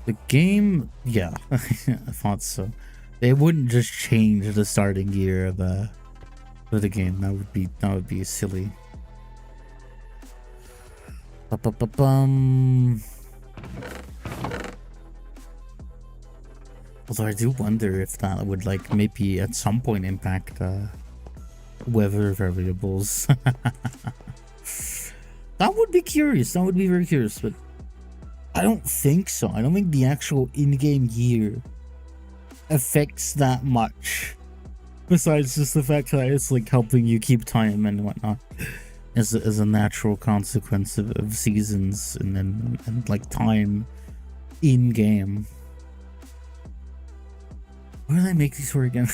The game, yeah, I thought so. They wouldn't just change the starting gear of the game. That would be silly. Although I do wonder if that would like maybe at some point impact weather variables. That would be curious. That would be very curious, but I don't think so. I don't think the actual in-game year affects that much. Besides just the fact that it's like helping you keep time and whatnot, as a natural consequence of seasons and like time in game. Where do I make these for again?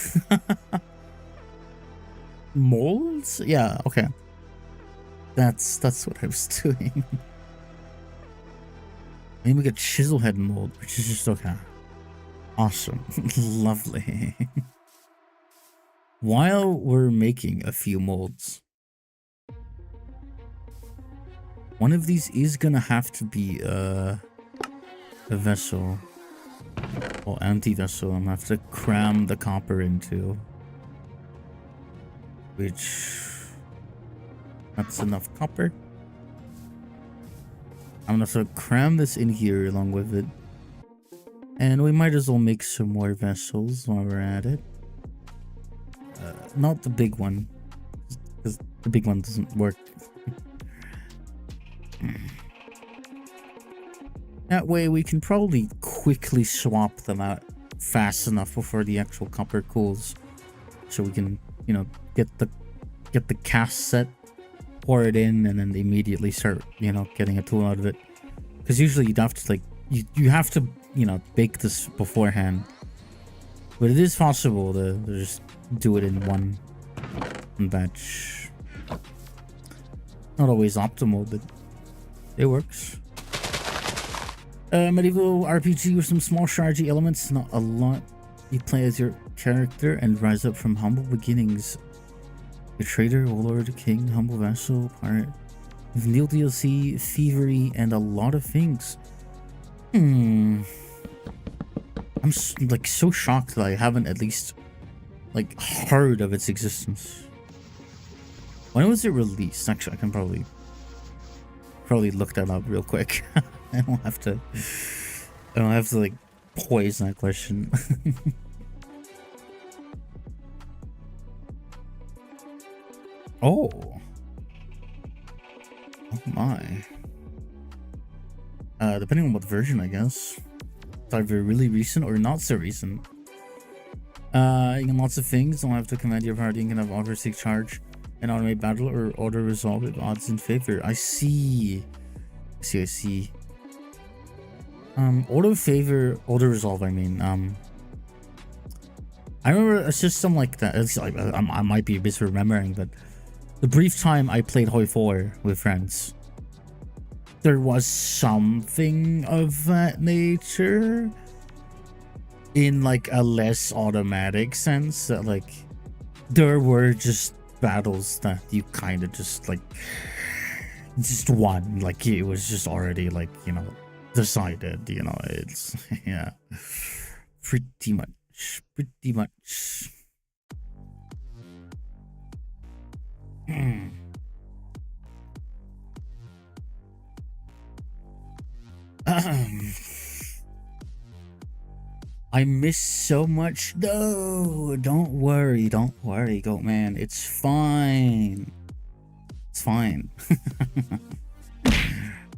Molds? Yeah, okay. That's what I was doing. I need to make a chisel head mold, which is just okay. Awesome. Lovely. While we're making a few molds, one of these is gonna have to be a vessel. Or empty vessel. I'm gonna have to cram the copper into. Which... that's enough copper. I'm gonna sort of cram this in here along with it. And we might as well make some more vessels while we're at it. Not the big one, because the big one doesn't work. That way we can probably quickly swap them out fast enough before the actual copper cools. So we can, you know, get the cast set, pour it in, and then immediately start, you know, getting a tool out of it. Because usually you'd have to like you have to, you know, bake this beforehand. But it is possible to just do it in one batch. Not always optimal, but it works. Medieval RPG with some small strategy elements, not a lot. You play as your character and rise up from humble beginnings. A trader, warlord, king, humble vassal, pirate. With new DLC, thievery, and a lot of things. I'm like so shocked that I haven't at least like heard of its existence. When was it released? Actually, I can probably probably look that up real quick. I don't have to. I don't have to like poison that question. Oh. Oh my. Depending on what version, I guess. It's either really recent or not so recent. You can lots of things. Don't have to command your party. You can have auto seek charge and automate battle or auto resolve if odds in favor. I see. I see. Auto favor, auto resolve. I mean, I remember a system like that. It's like I might be misremembering, but the brief time I played Hoi 4 with friends, there was something of that nature in like a less automatic sense, that like there were just battles that you kind of just like just won, like it was just already like, you know, decided, you know. It's yeah, pretty much. I miss so much. No, don't worry, goat man. It's fine. It's fine.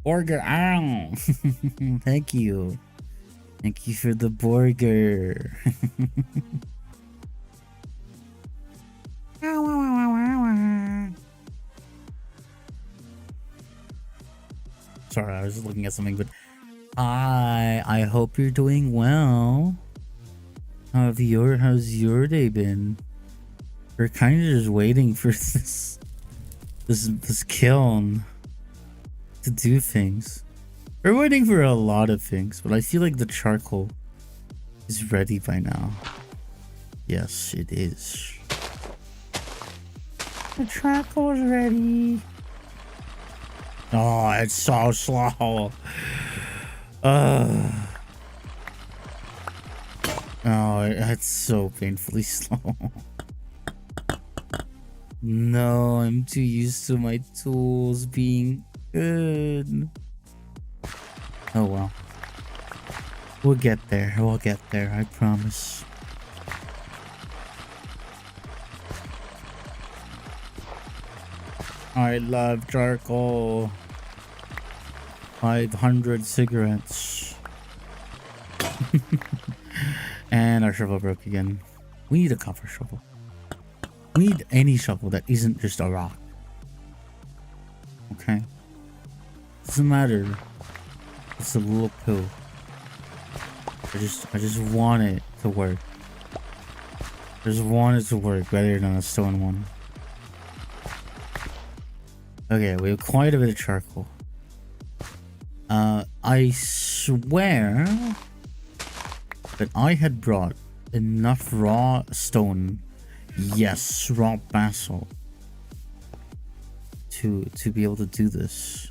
Burger, ow. Thank you. Thank you for the burger. Sorry, I was just looking at something, but I hope you're doing well. How's your day been? We're kind of just waiting for this kiln to do things. We're waiting for a lot of things, but I feel like the charcoal is ready by now. Yes, it is. The charcoal is ready. Oh, it's so slow. Oh, it's so painfully slow. No, I'm too used to my tools being good. Oh well. We'll get there. I promise. I love charcoal. 500 cigarettes. And our shovel broke again. We need a copper shovel. We need any shovel that isn't just a rock. Okay? Doesn't matter. It's a little poo. I just want it to work. I just want it to work better than a stone one. Okay, we have quite a bit of charcoal. I swear that I had brought enough raw stone, yes, raw basalt, to be able to do this.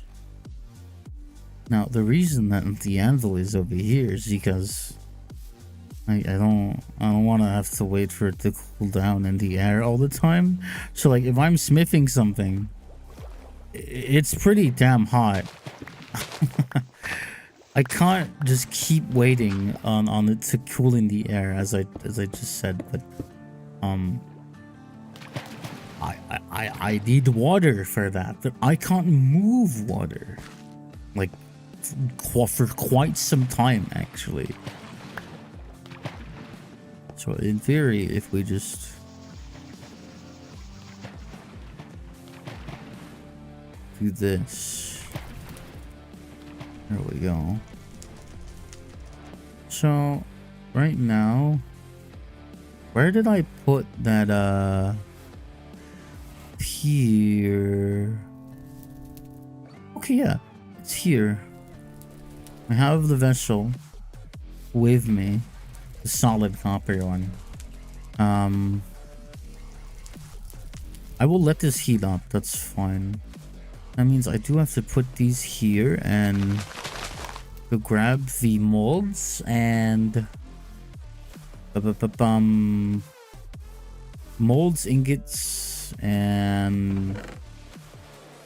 Now, the reason that the anvil is over here is because I don't want to have to wait for it to cool down in the air all the time. So, like, if I'm smithing something, it's pretty damn hot. I can't just keep waiting on it to cool in the air, as I just said. But I need water for that. But I can't move water, like, for quite some time actually. So in theory, if we just do this, there we go. So right now, where did I put that here? Okay, yeah, it's here. I have the vessel with me, the solid copper one. I will let this heat up, that's fine. That means I do have to put these here and to grab the molds and molds, ingots, and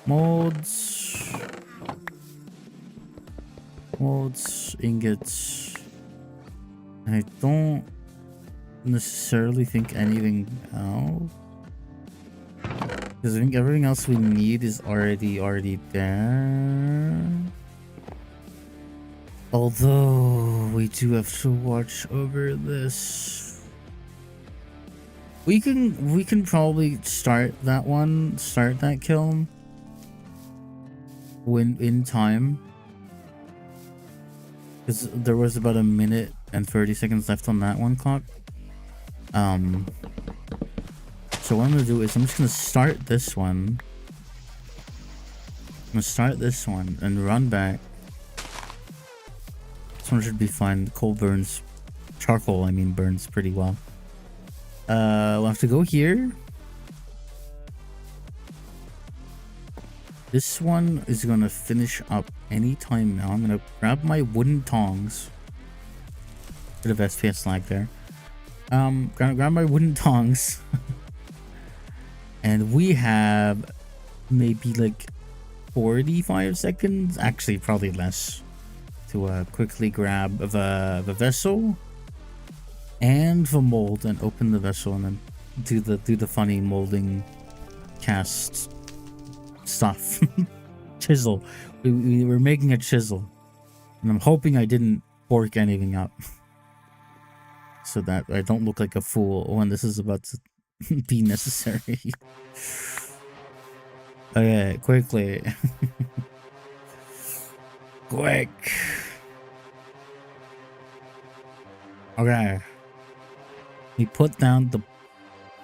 molds. Quartz, ingots. I don't necessarily think anything else. Because I think everything else we need is already there. Although we do have to watch over this. We can probably start that kiln when in time. Because there was about a minute and 30 seconds left on that one clock. So what I'm gonna do is I'm just gonna start this one. I'm gonna start this one and run back. This one should be fine. Coal burns, charcoal I mean burns pretty well. We'll have to go here. This one is gonna finish up anytime now. I'm gonna grab my wooden tongs. Bit of FPS lag there. Gonna grab my wooden tongs. And we have maybe like 45 seconds, actually probably less, to quickly grab the vessel and the mold and open the vessel and then do the funny molding cast stuff. Chisel. We're making a chisel, and I'm hoping I didn't fork anything up so that I don't look like a fool when this is about to be necessary. Okay, quickly. Quick. Okay. We put down the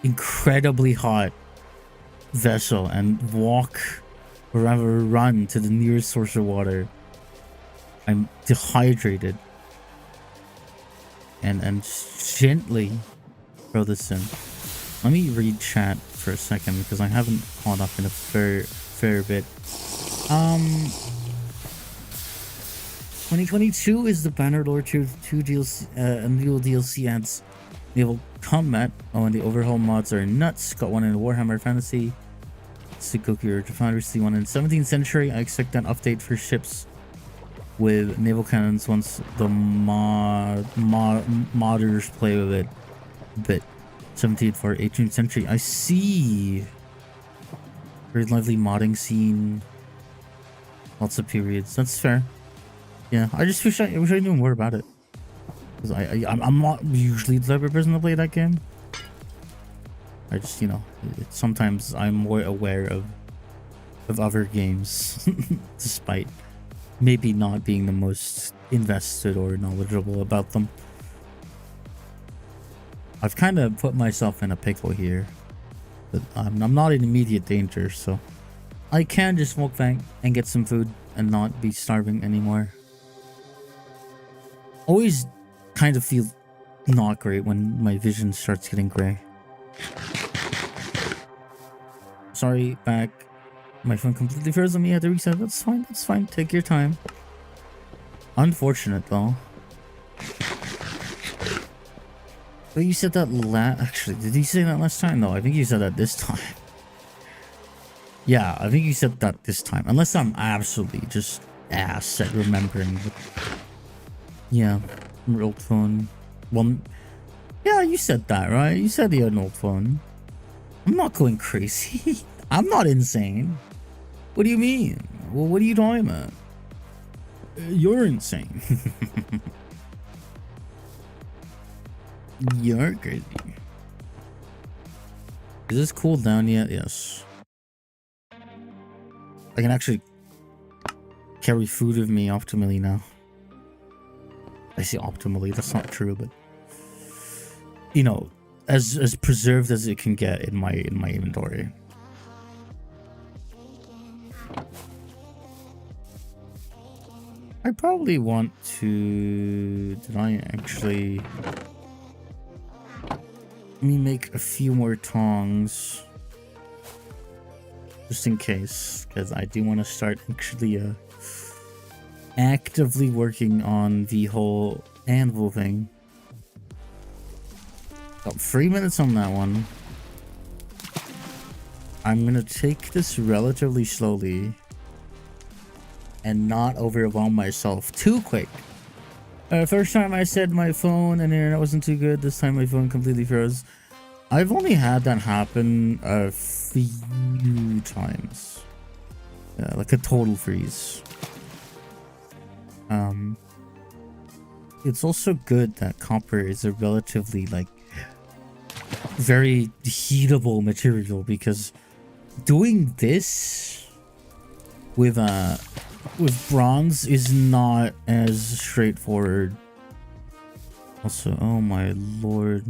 incredibly hot vessel and walk or rather run to the nearest source of water. I'm dehydrated. And gently throw this in. Let me read chat for a second because I haven't caught up in a fair bit. 2022 is the Bannerlord 2 DLC, new DLC adds naval combat. Oh, and the overhaul mods are nuts. Got one in Warhammer Fantasy. Sukoku Urge Foundry, see one in 17th century. I expect an update for ships with naval cannons once the modders play with it a bit. 17th for 18th century. I see. Very lively modding scene. Lots of periods. That's fair. Yeah, I just wish I knew more about it. Because I'm not usually the type of person to play that game. I just, you know, sometimes I'm more aware of other games. Despite maybe not being the most invested or knowledgeable about them. I've kind of put myself in a pickle here. But I'm not in immediate danger, so I can just walk back and get some food and not be starving anymore. Always kind of feel not great when my vision starts getting gray. Sorry, back. My phone completely froze on me. I had to reset. That's fine. That's fine. Take your time. Unfortunate, though. But you said that actually, did you say that last time? No, I think you said that this time. Yeah, I think you said that this time. Unless I'm absolutely just ass at remembering. But yeah, your old phone. Well, yeah, you said that, right? You said you had an old phone. I'm not going crazy. I'm not insane. What do you mean? Well, what are you talking about? You're insane. You're crazy. Is this cooled down yet? Yes. I can actually carry food with me optimally now. I say optimally, that's not true, but you know, as preserved as it can get in my inventory. I probably want to... Did I actually... Let me make a few more tongs. Just in case. Because I do want to start actually actively working on the whole anvil thing. Got 3 minutes on that one. I'm going to take this relatively slowly. and not overwhelm myself too quick. First time I said my phone and internet wasn't too good. This time my phone completely froze. I've only had that happen a few times. Like a total freeze. It's also good that copper is a relatively like very heatable material, because doing this with bronze is not as straightforward. Also, oh my lord.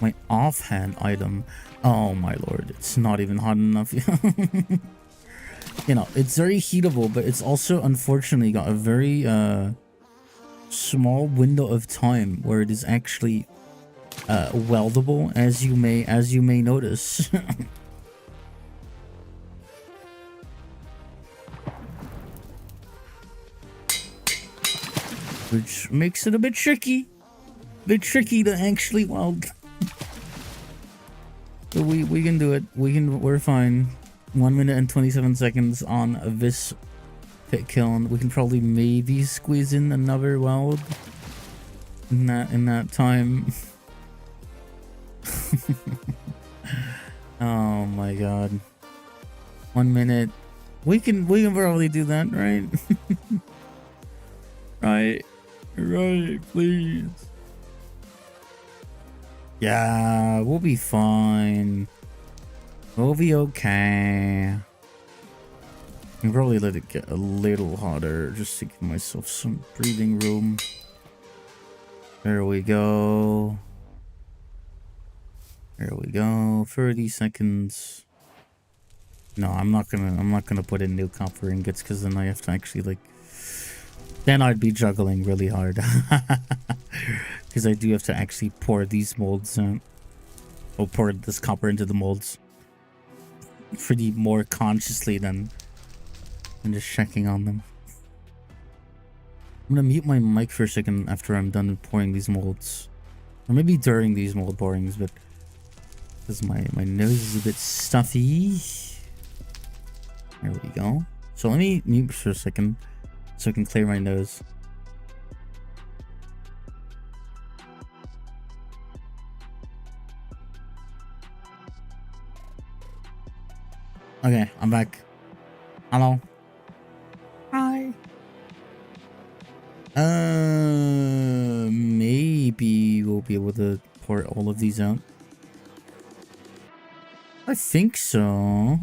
My offhand item. Oh my lord, it's not even hot enough. You know, it's very heatable, but it's also unfortunately got a very small window of time where it is actually weldable, as you may notice. Which makes it a bit tricky to actually weld. But we can do it. We're fine. 1 minute and 27 seconds on this pit kiln. We can probably maybe squeeze in another weld in that time. Oh my god. 1 minute. We can probably do that, right? Right, please. Yeah, we'll be fine. We'll be okay. I can probably let it get a little hotter just to give myself some breathing room. There we go. There we go. 30 seconds. No, I'm not gonna put in new copper ingots, because then I have to actually like. Then I'd be juggling really hard. Because I do have to actually pour these molds out. Or pour this copper into the molds. Pretty more consciously than just checking on them. I'm gonna mute my mic for a second after I'm done pouring these molds. Or maybe during these mold pourings, but because my nose is a bit stuffy. There we go. So let me mute for a second so I can clear my nose. Okay, I'm back. Hello. Hi. Maybe we'll be able to pour all of these out. I think so.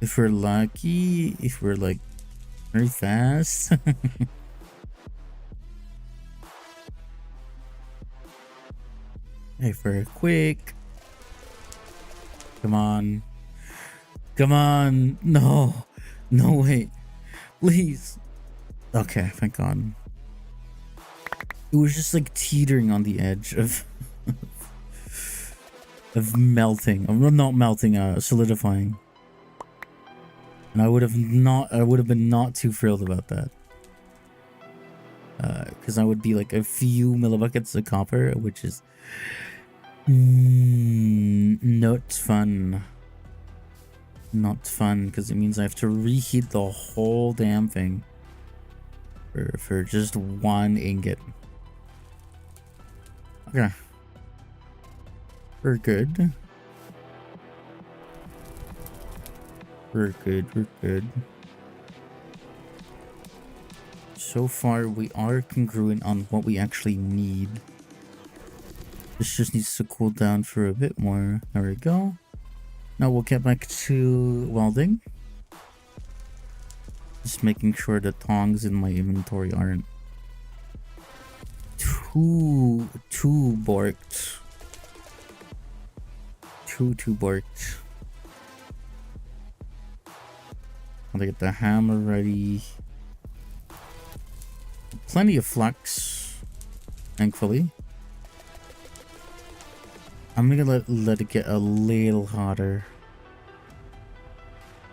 If we're lucky, if we're like very fast. If we're quick. Come on. Come on. No. No, wait. Please. Okay, thank God. It was just like teetering on the edge of of melting. Not melting, solidifying. And I would have been not too thrilled about that. Because I would be like a few millibuckets of copper, which is not fun. Not fun, because it means I have to reheat the whole damn thing for just one ingot. Okay. We're good. We're good. So far, we are congruent on what we actually need. This just needs to cool down for a bit more. There we go. Now we'll get back to welding. Just making sure the tongs in my inventory aren't too borked. Too borked. I'm gonna get the hammer ready. Plenty of flux, thankfully. I'm gonna let it get a little hotter.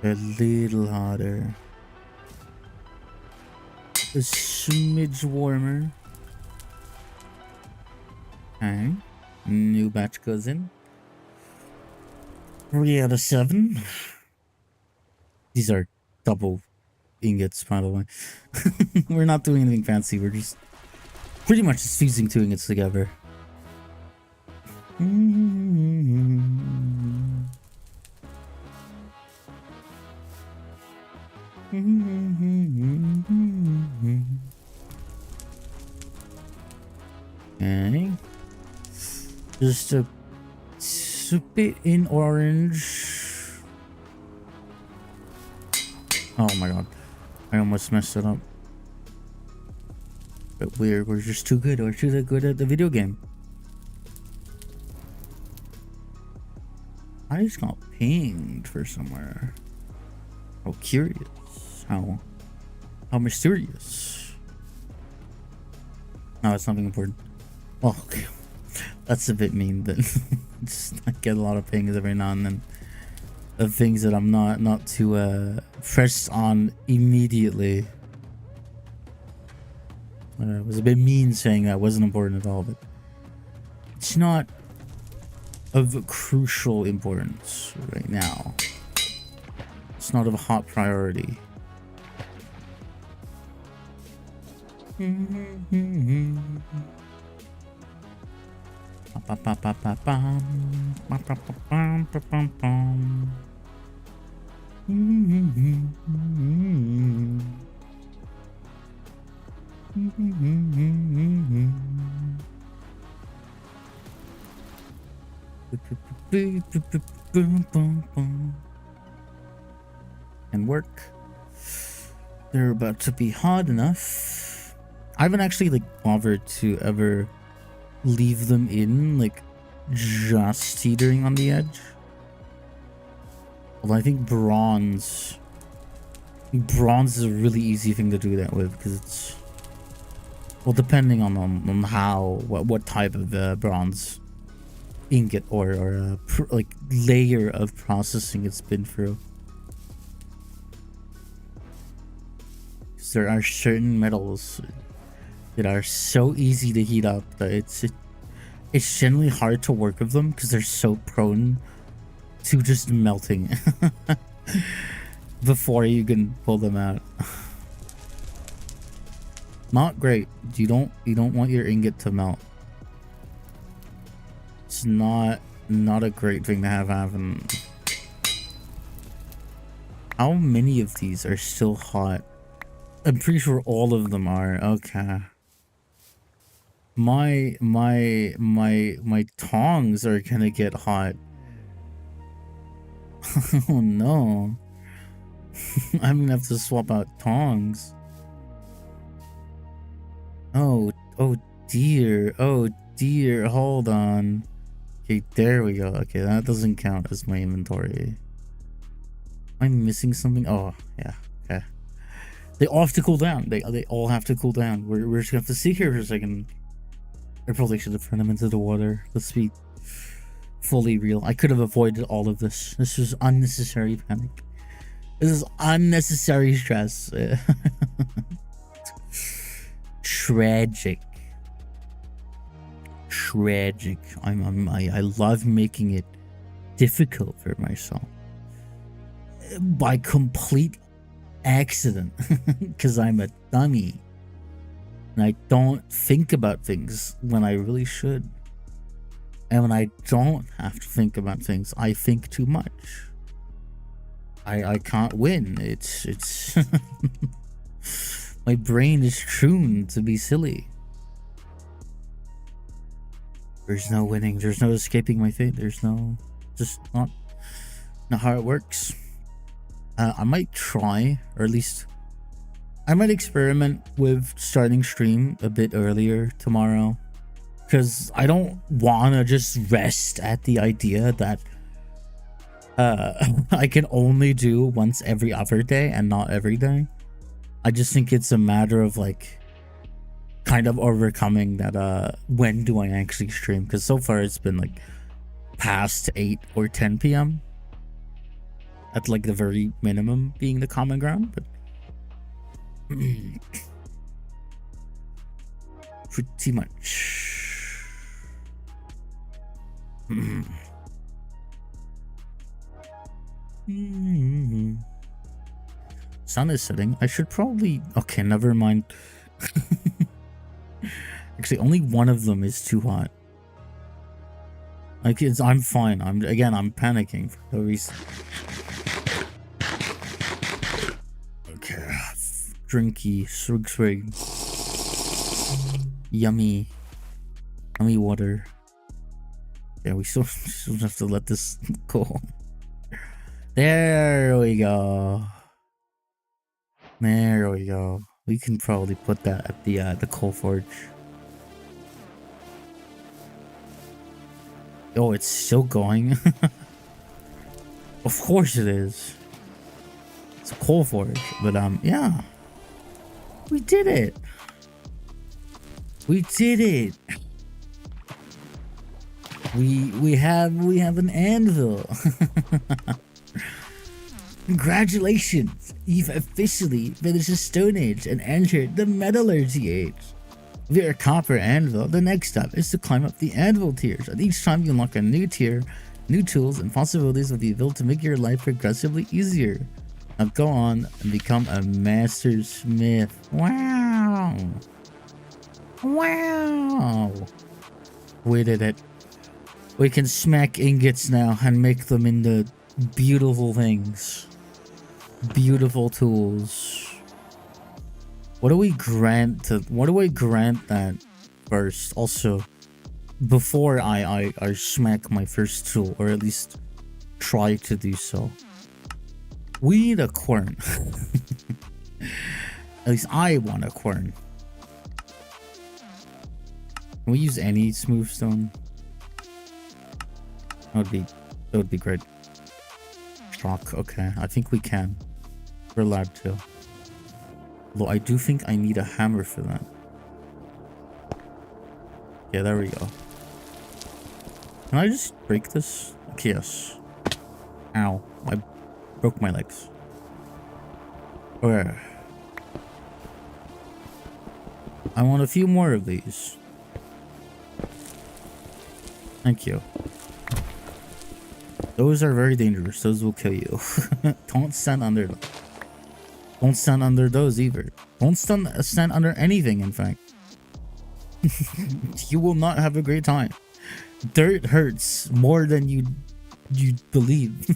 A little hotter. A smidge warmer. Okay. New batch goes in. 3 out of 7. These are double ingots, by the way. We're not doing anything fancy. We're just pretty much just fusing two ingots together. Okay. Just a bit in orange. Oh my god. I almost messed it up. But we're just too good. We're too good at the video game. I just got pinged for somewhere. How curious. How mysterious. No, it's nothing important. Oh, okay. That's a bit mean, but just I get a lot of pings every now and then of things that I'm not too pressed on immediately. It was a bit mean saying that wasn't important at all, but it's not of crucial importance right now. It's not of a hot priority. And work. They're about to be hot enough. I haven't actually like bothered to ever leave them in like just teetering on the edge. Although I think bronze is a really easy thing to do that with, because it's, well, depending on how what type of bronze ingot or like layer of processing it's been through. Because there are certain metals that are so easy to heat up that it's generally hard to work with them because they're so prone to just melting before you can pull them out. Not great. You don't want your ingot to melt. It's not a great thing to have happen. How many of these are still hot? I'm pretty sure all of them are. Okay. My tongs are gonna get hot. Oh no. I'm gonna have to swap out tongs. Oh dear. Oh dear. Hold on. Okay, there we go. Okay, that doesn't count as my inventory. Am I missing something? Oh, yeah. Okay. They all have to cool down. They all have to cool down. We're just gonna have to sit here for a second. I probably should have thrown them into the water. Let's be fully real. I could have avoided all of this. This was unnecessary panic. This is unnecessary stress. Tragic. I love making it difficult for myself by complete accident because I'm a dummy and I don't think about things when I really should. And when I don't have to think about things, I think too much. I can't win. It's my brain is tuned to be silly. There's no winning. There's no escaping my fate. There's no, just not how it works. I might try, or at least I might experiment with starting stream a bit earlier tomorrow, because I don't want to just rest at the idea that I can only do once every other day and not every day. I just think it's a matter of like kind of overcoming that when do I actually stream, because so far it's been like past 8 or 10 p.m. at like the very minimum being the common ground, but pretty much. Sun is setting. I should probably... Okay, never mind. Actually, only one of them is too hot. Like, I'm fine. I'm panicking for no reason. Okay. Drinky. Swig. Yummy. Yummy water. Yeah, we still have to let this go. There we go. There we go. We can probably put that at the coal forge. Oh, it's still going. Of course it is. It's a coal forge, but yeah, we did it. We did it. We have an anvil. Congratulations! You've officially finished the Stone Age and entered the Metallurgy Age. With your copper anvil, the next step is to climb up the anvil tiers, and each time you unlock a new tier, new tools and possibilities will be built to make your life progressively easier. Now go on and become a master smith. Wow! Wow! We did it. We can smack ingots now and make them into beautiful things. Beautiful tools. What do we grant that first? Also, before I smack my first tool, or at least try to do so. We need a quern. At least I want a quern. Can we use any smooth stone? That would be great. Rock, okay. I think we can. We're allowed to. Although I do think I need a hammer for that. Yeah, there we go. Can I just break this? Okay, yes. Ow. I broke my legs. Okay. I want a few more of these. Thank you. Those are very dangerous. Those will kill you. Don't stand under them. Don't stand under those either. Don't stand under anything, in fact. You will not have a great time. Dirt hurts more than you believe.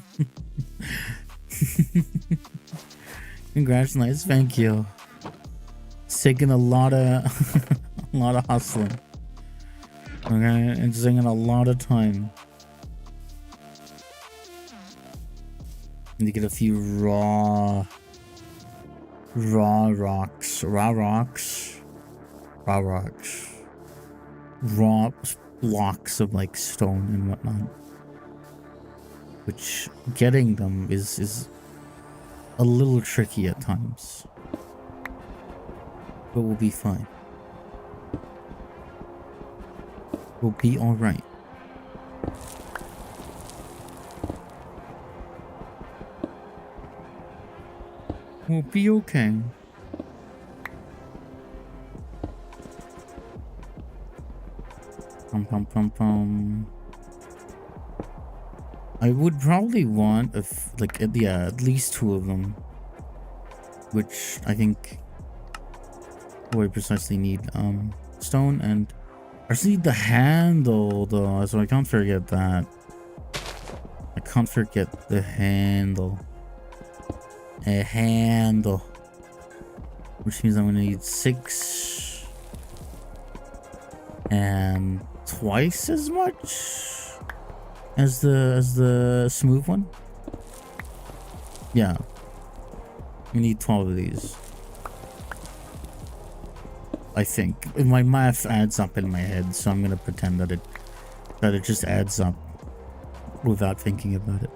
Congratulations, thank you. It's taken a lot of hustling. Okay, it's taking a lot of time. Need to get a few raw rocks. Raw blocks of like stone and whatnot. Which getting them is a little tricky at times. But we'll be fine. We'll be alright. We'll be okay. I would probably want at least two of them, which I think we precisely need stone, and I just need the handle though, so I can't forget that. I can't forget the handle. A handle, which means I'm gonna need 6 and twice as much as the smooth one. Yeah, we need 12 of these. I think my math adds up in my head, so I'm gonna pretend that it just adds up without thinking about it.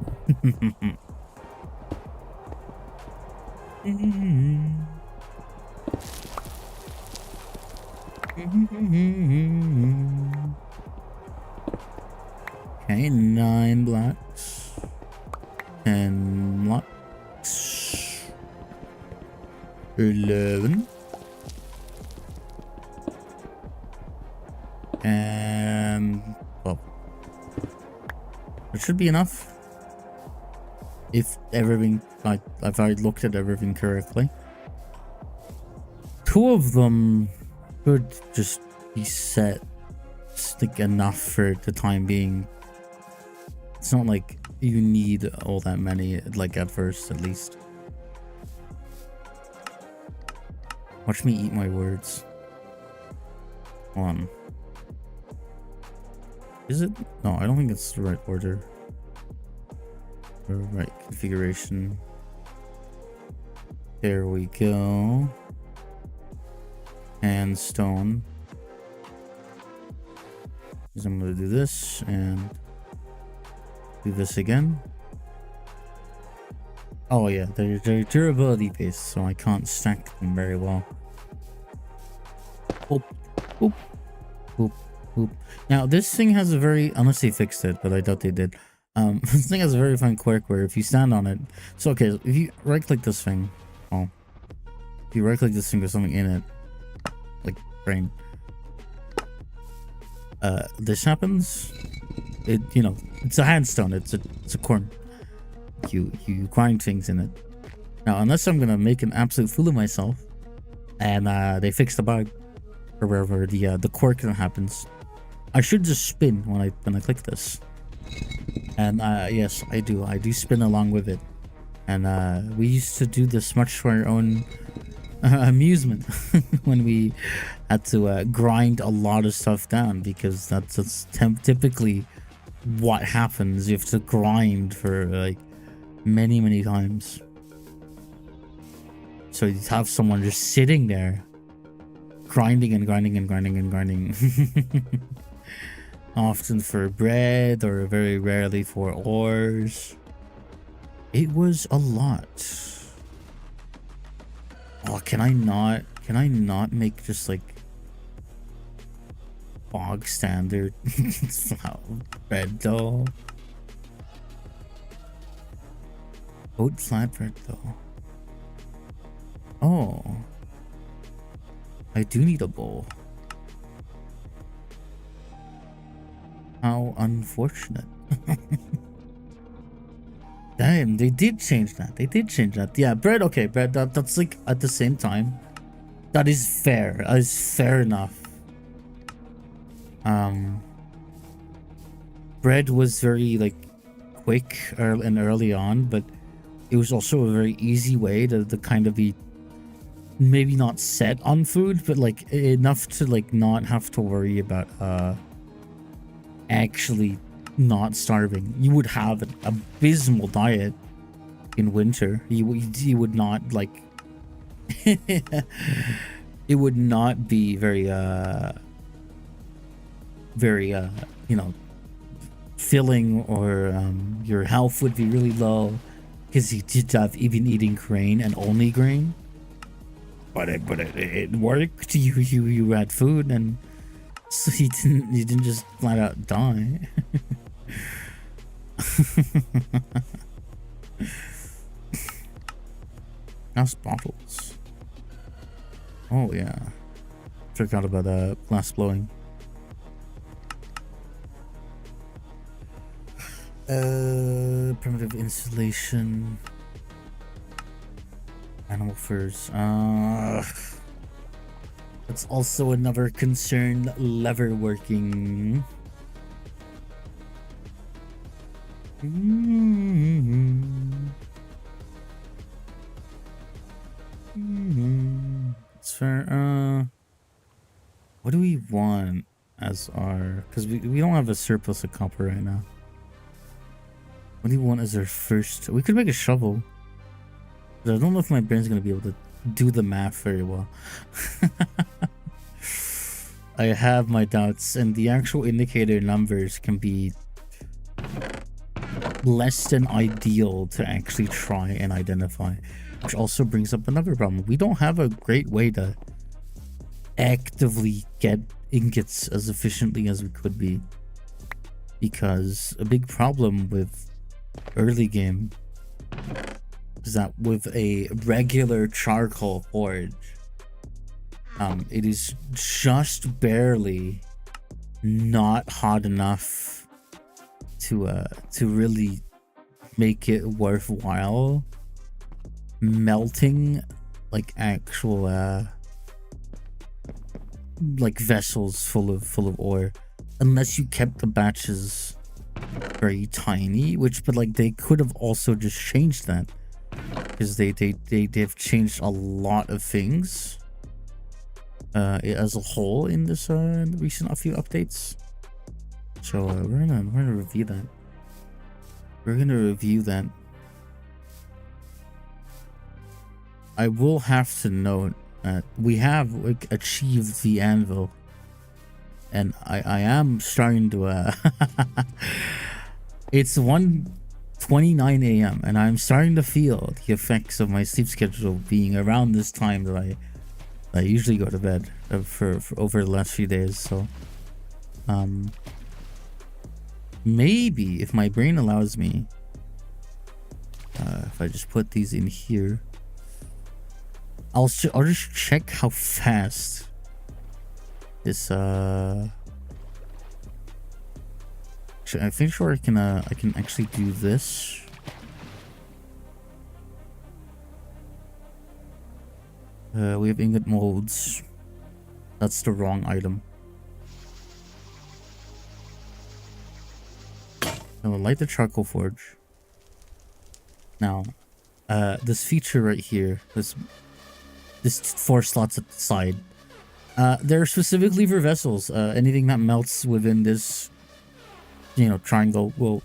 Okay, 9 blocks. 10 blocks. 11. And 12. It should be enough. if everything, if I looked at everything correctly. 2 of them could just be set like enough for the time being. It's not like you need all that many, like at first at least. Watch me eat my words. Hold on. Is it? No, I don't think it's the right order. The right configuration. There we go. And stone. So I'm gonna do this and do this again. Oh yeah, they're durability based, so I can't stack them very well. Oop, oop, oop, oop. Now this thing has a very, unless they fixed it, but I doubt they did. This thing has a very fun quirk where if you stand on it, so okay, if you right click this thing, oh, if you right click this thing with something in it, like brain, this happens. It, you know, it's a handstone. It's a corn. You grind things in it. Now, unless I'm gonna make an absolute fool of myself, and they fix the bug, or wherever the quirk that happens, I should just spin when I click this. And yes, I do spin along with it. And we used to do this much for our own amusement when we had to grind a lot of stuff down, because that's typically what happens. You have to grind for like many times. So you have someone just sitting there grinding and grinding and grinding and grinding. Often for bread, or very rarely for ores. It was a lot. Oh, can I not make just like bog standard bread though? Oat flatbread though. Oh, I do need a bowl. How unfortunate. Damn, they did change that. They did change that. Yeah, bread, okay, bread, that's like at the same time. That is fair. That is fair enough. Bread was very like quick and early on, but it was also a very easy way to kind of be maybe not set on food, but like enough to like not have to worry about actually not starving. You would have an abysmal diet in winter. You would not like it would not be very you know, filling, or your health would be really low because you did have even eating grain and only grain. But it worked. You had food, and so you didn't just flat out die. Glass bottles. Oh yeah, forgot about glass blowing. Primitive insulation. Animal furs. That's also another concern. Lever working. It's fair. What do we want as our? Because we don't have a surplus of copper right now. What do you want as our first? We could make a shovel. But I don't know if my brain's gonna be able to do the math very well. I have my doubts, and the actual indicator numbers can be less than ideal to actually try and identify, which also brings up another problem. We don't have a great way to actively get ingots as efficiently as we could be, because a big problem with early game is that with a regular charcoal forge, it is just barely not hot enough to really make it worthwhile melting like actual like vessels full of ore, unless you kept the batches very tiny, but like they could have also just changed that, because they've changed a lot of things as a whole in this in the recent few updates. So we're gonna review that. I will have to note that we have achieved the anvil, and I am starting to it's 1:29 a.m. and I'm starting to feel the effects of my sleep schedule being around this time that I usually go to bed for over the last few days. So maybe if my brain allows me, if I just put these in here, I'll just check how fast this I'm pretty sure I can actually do this. We have ingot molds. That's the wrong item. I will light the charcoal forge. Now, this feature right here, this 4 slots at the side, they're specifically for vessels. Anything that melts within this, triangle will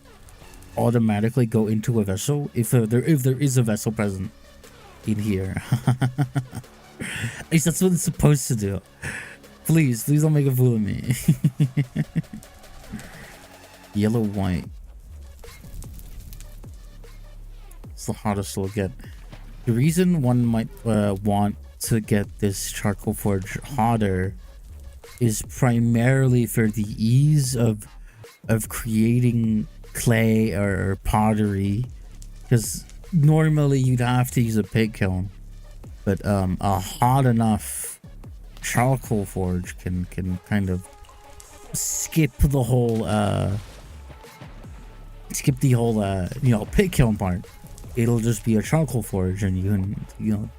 automatically go into a vessel if there is a vessel present in here. At least that's what it's supposed to do. Please don't make a fool of me. Yellow white. It's the hardest we'll get. The reason one might want to get this charcoal forge hotter is primarily for the ease of creating clay or pottery, because normally you'd have to use a pig kiln, but a hot enough charcoal forge can kind of skip the whole pig kiln part. It'll just be a charcoal forge, and you can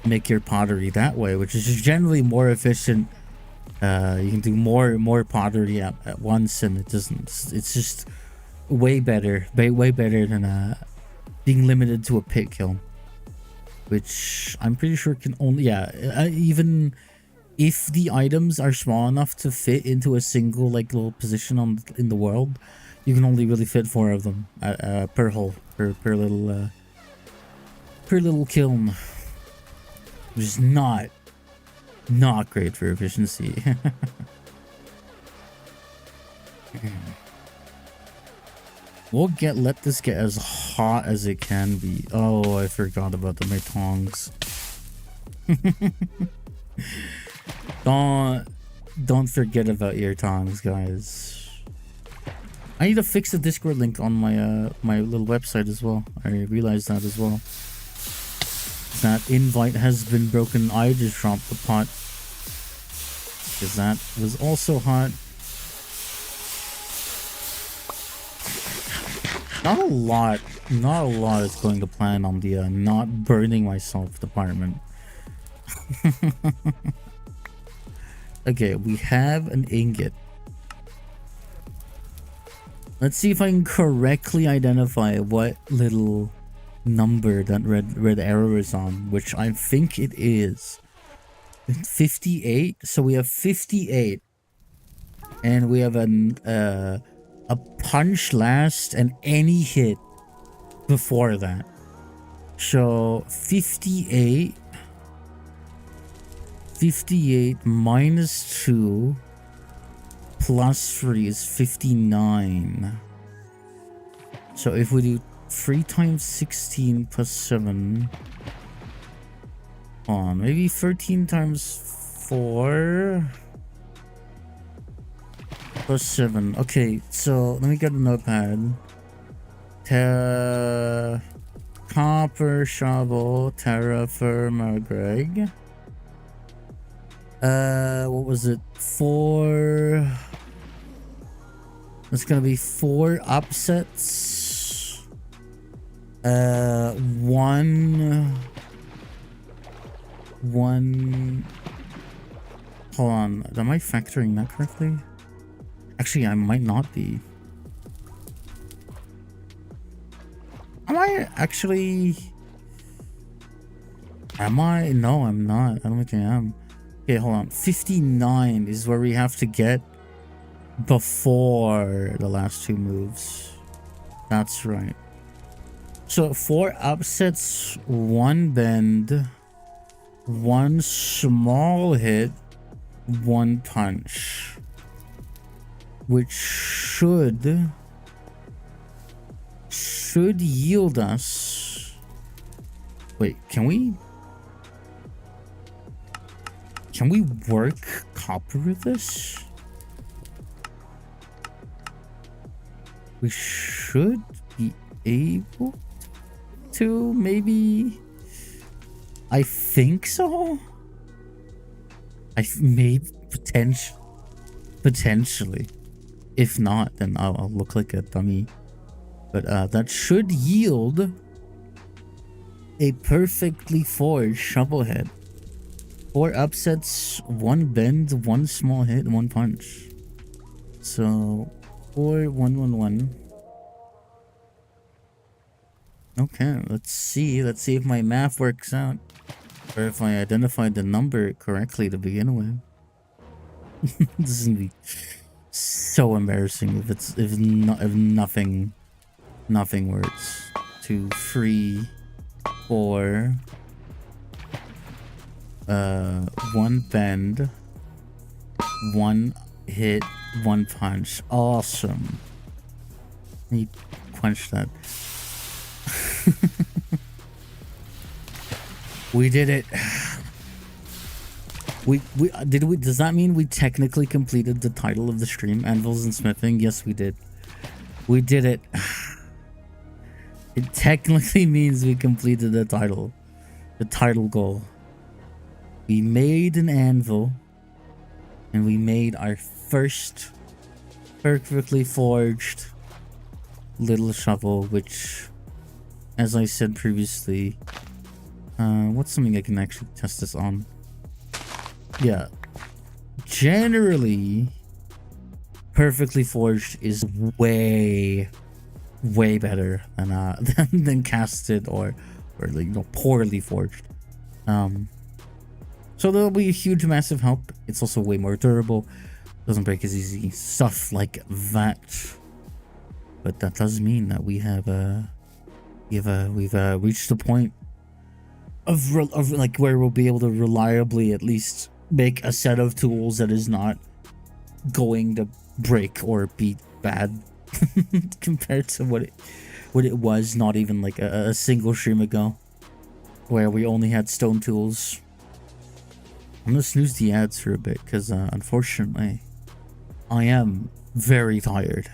make your pottery that way, which is just generally more efficient. You can do more pottery at once, and it's just way better than being limited to a pit kiln, which I'm pretty sure can only even if the items are small enough to fit into a single little position in the world, you can only really fit 4 of them per hole, per little kiln, which is not great for efficiency. Let this get as hot as it can be. Oh, I forgot about my tongs. Don't forget about your tongs, guys. I need to fix the Discord link on my little website as well. I realized that as well. That invite has been broken. I just dropped the pot, because that was also hot. Not a lot is going to plan on the not burning myself department. Okay, we have an ingot. Let's see if I can correctly identify what little number that red arrow is on, which I think it is 58. So we have 58, and we have a punch last and any hit before that. So 58 minus 2 plus 3 is 59. So if we do 3 times 16 plus 7, maybe 13 times 4 plus 7. Okay, so let me get a notepad. Copper shovel, TerraFirmaGreg. What was it? 4. It's gonna be 4 upsets. One. Hold on. Am I factoring that correctly? Actually, I might not be. Am I actually? Am I? No, I'm not. I don't think I am. Okay, hold on. 59 is where we have to get before the last two moves. That's right. So 4 upsets, 1 bend, 1 small hit, 1 punch, which should yield us. Wait, can we work copper with this? We should be able to, maybe. I think so. Maybe potentially. If not, then I'll look like a dummy. But that should yield a perfectly forged shovel head. 4 upsets, 1 bend, 1 small hit, 1 punch. So 4, 1, 1, 1. Okay, let's see if my math works out, or if I identified the number correctly to begin with. This is gonna be so embarrassing if nothing works. 2, 3, 4. 1 bend, 1 hit, 1 punch. Awesome. Let me punch that. We did it. Does that mean we technically completed the title of the stream, Anvils and Smithing? Yes, we did. We did it. It technically means we completed the title goal. We made an anvil, and we made our first perfectly forged little shovel, which, as I said previously, what's something I can actually test this on? Yeah, generally, perfectly forged is way better than than casted or like, poorly forged. So there'll be a huge, massive help. It's also way more durable. Doesn't break as easy. Stuff like that. But that does mean that we've reached the point of like where we'll be able to reliably at least make a set of tools that is not going to break or be bad compared to what it was not even like a single stream ago, where we only had stone tools. I'm gonna snooze the ads for a bit because unfortunately I am very tired.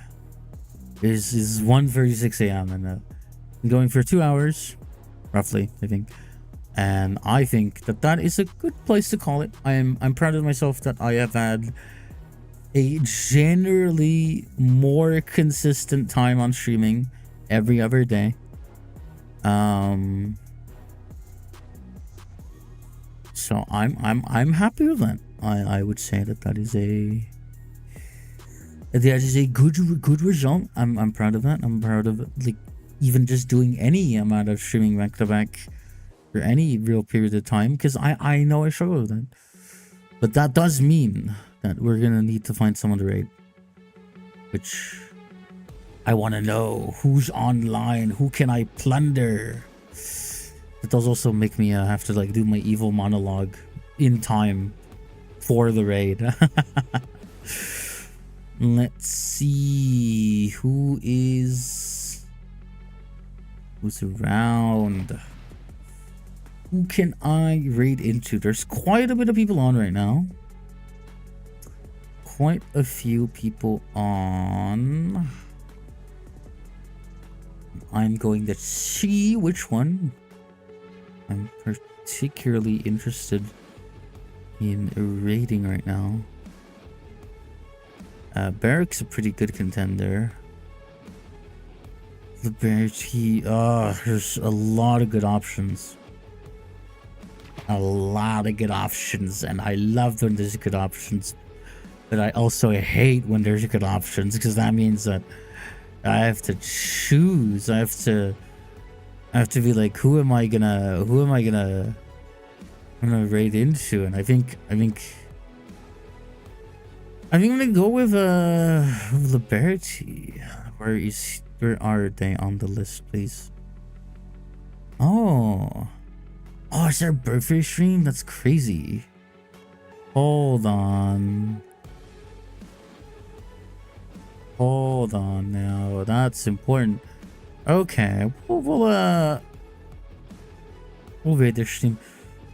It is 1:36 a.m. and I'm going for 2 hours roughly, I think, and I think that is a good place to call it. I'm proud of myself that I have had a generally more consistent time on streaming every other day. So I'm happy with that. I would say that is a good result. I'm proud of that. I'm proud of, like, even just doing any amount of streaming back to back for any real period of time, because I know I struggle with that. But that does mean that we're gonna need to find someone to raid, which I want to know who's online, who can I plunder. It does also make me have to like do my evil monologue in time for the raid. Let's see who's around. Who can I raid into? There's quite a bit of people on right now. Quite a few people on. I'm going to see which one I'm particularly interested in raiding right now. Barrack's a pretty good contender. Liberty. Oh, there's a lot of good options. A lot of good options, and I love when there's good options. But I also hate when there's good options, because that means that I have to choose. I have to be like, who am I gonna raid into? And I think I'm gonna go with Liberty. Where are they on the list, please? Oh, is there a birthday stream? That's crazy. Hold on now. That's important. Okay, we'll raid their stream.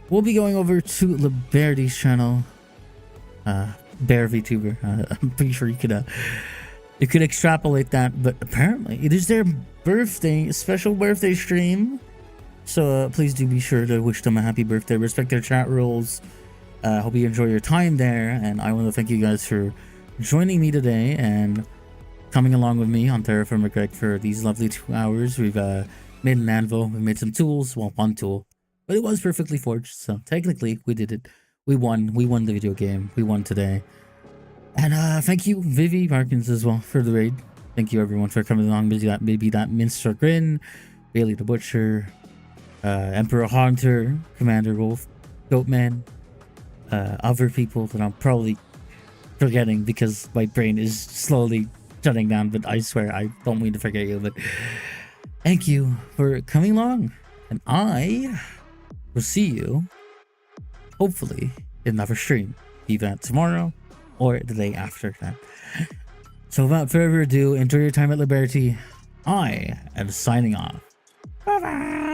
We'll be going over to Liberty's channel. Bear VTuber. I'm pretty sure you could extrapolate that, but apparently it is their birthday, special birthday stream. So please do be sure to wish them a happy birthday. Respect their chat rules. Hope you enjoy your time there, and I want to thank you guys for joining me today and coming along with me on TerraFirmaGreg for these lovely 2 hours. We've made an anvil, we made some tools, well, one tool, but it was perfectly forged, so technically we did it. We won the video game. We won today. And thank you, Vivi Parkins, as well, for the raid. Thank you, everyone, for coming along. Maybe that Minster Grin, Bailey the Butcher, Emperor Hunter, Commander Wolf, Goatman, other people that I'm probably forgetting because my brain is slowly shutting down, but I swear I don't mean to forget you. But thank you for coming along, and I will see you hopefully in another stream, either tomorrow or the day after that. So without further ado, enjoy your time at Liberty. I am signing off. Bye bye.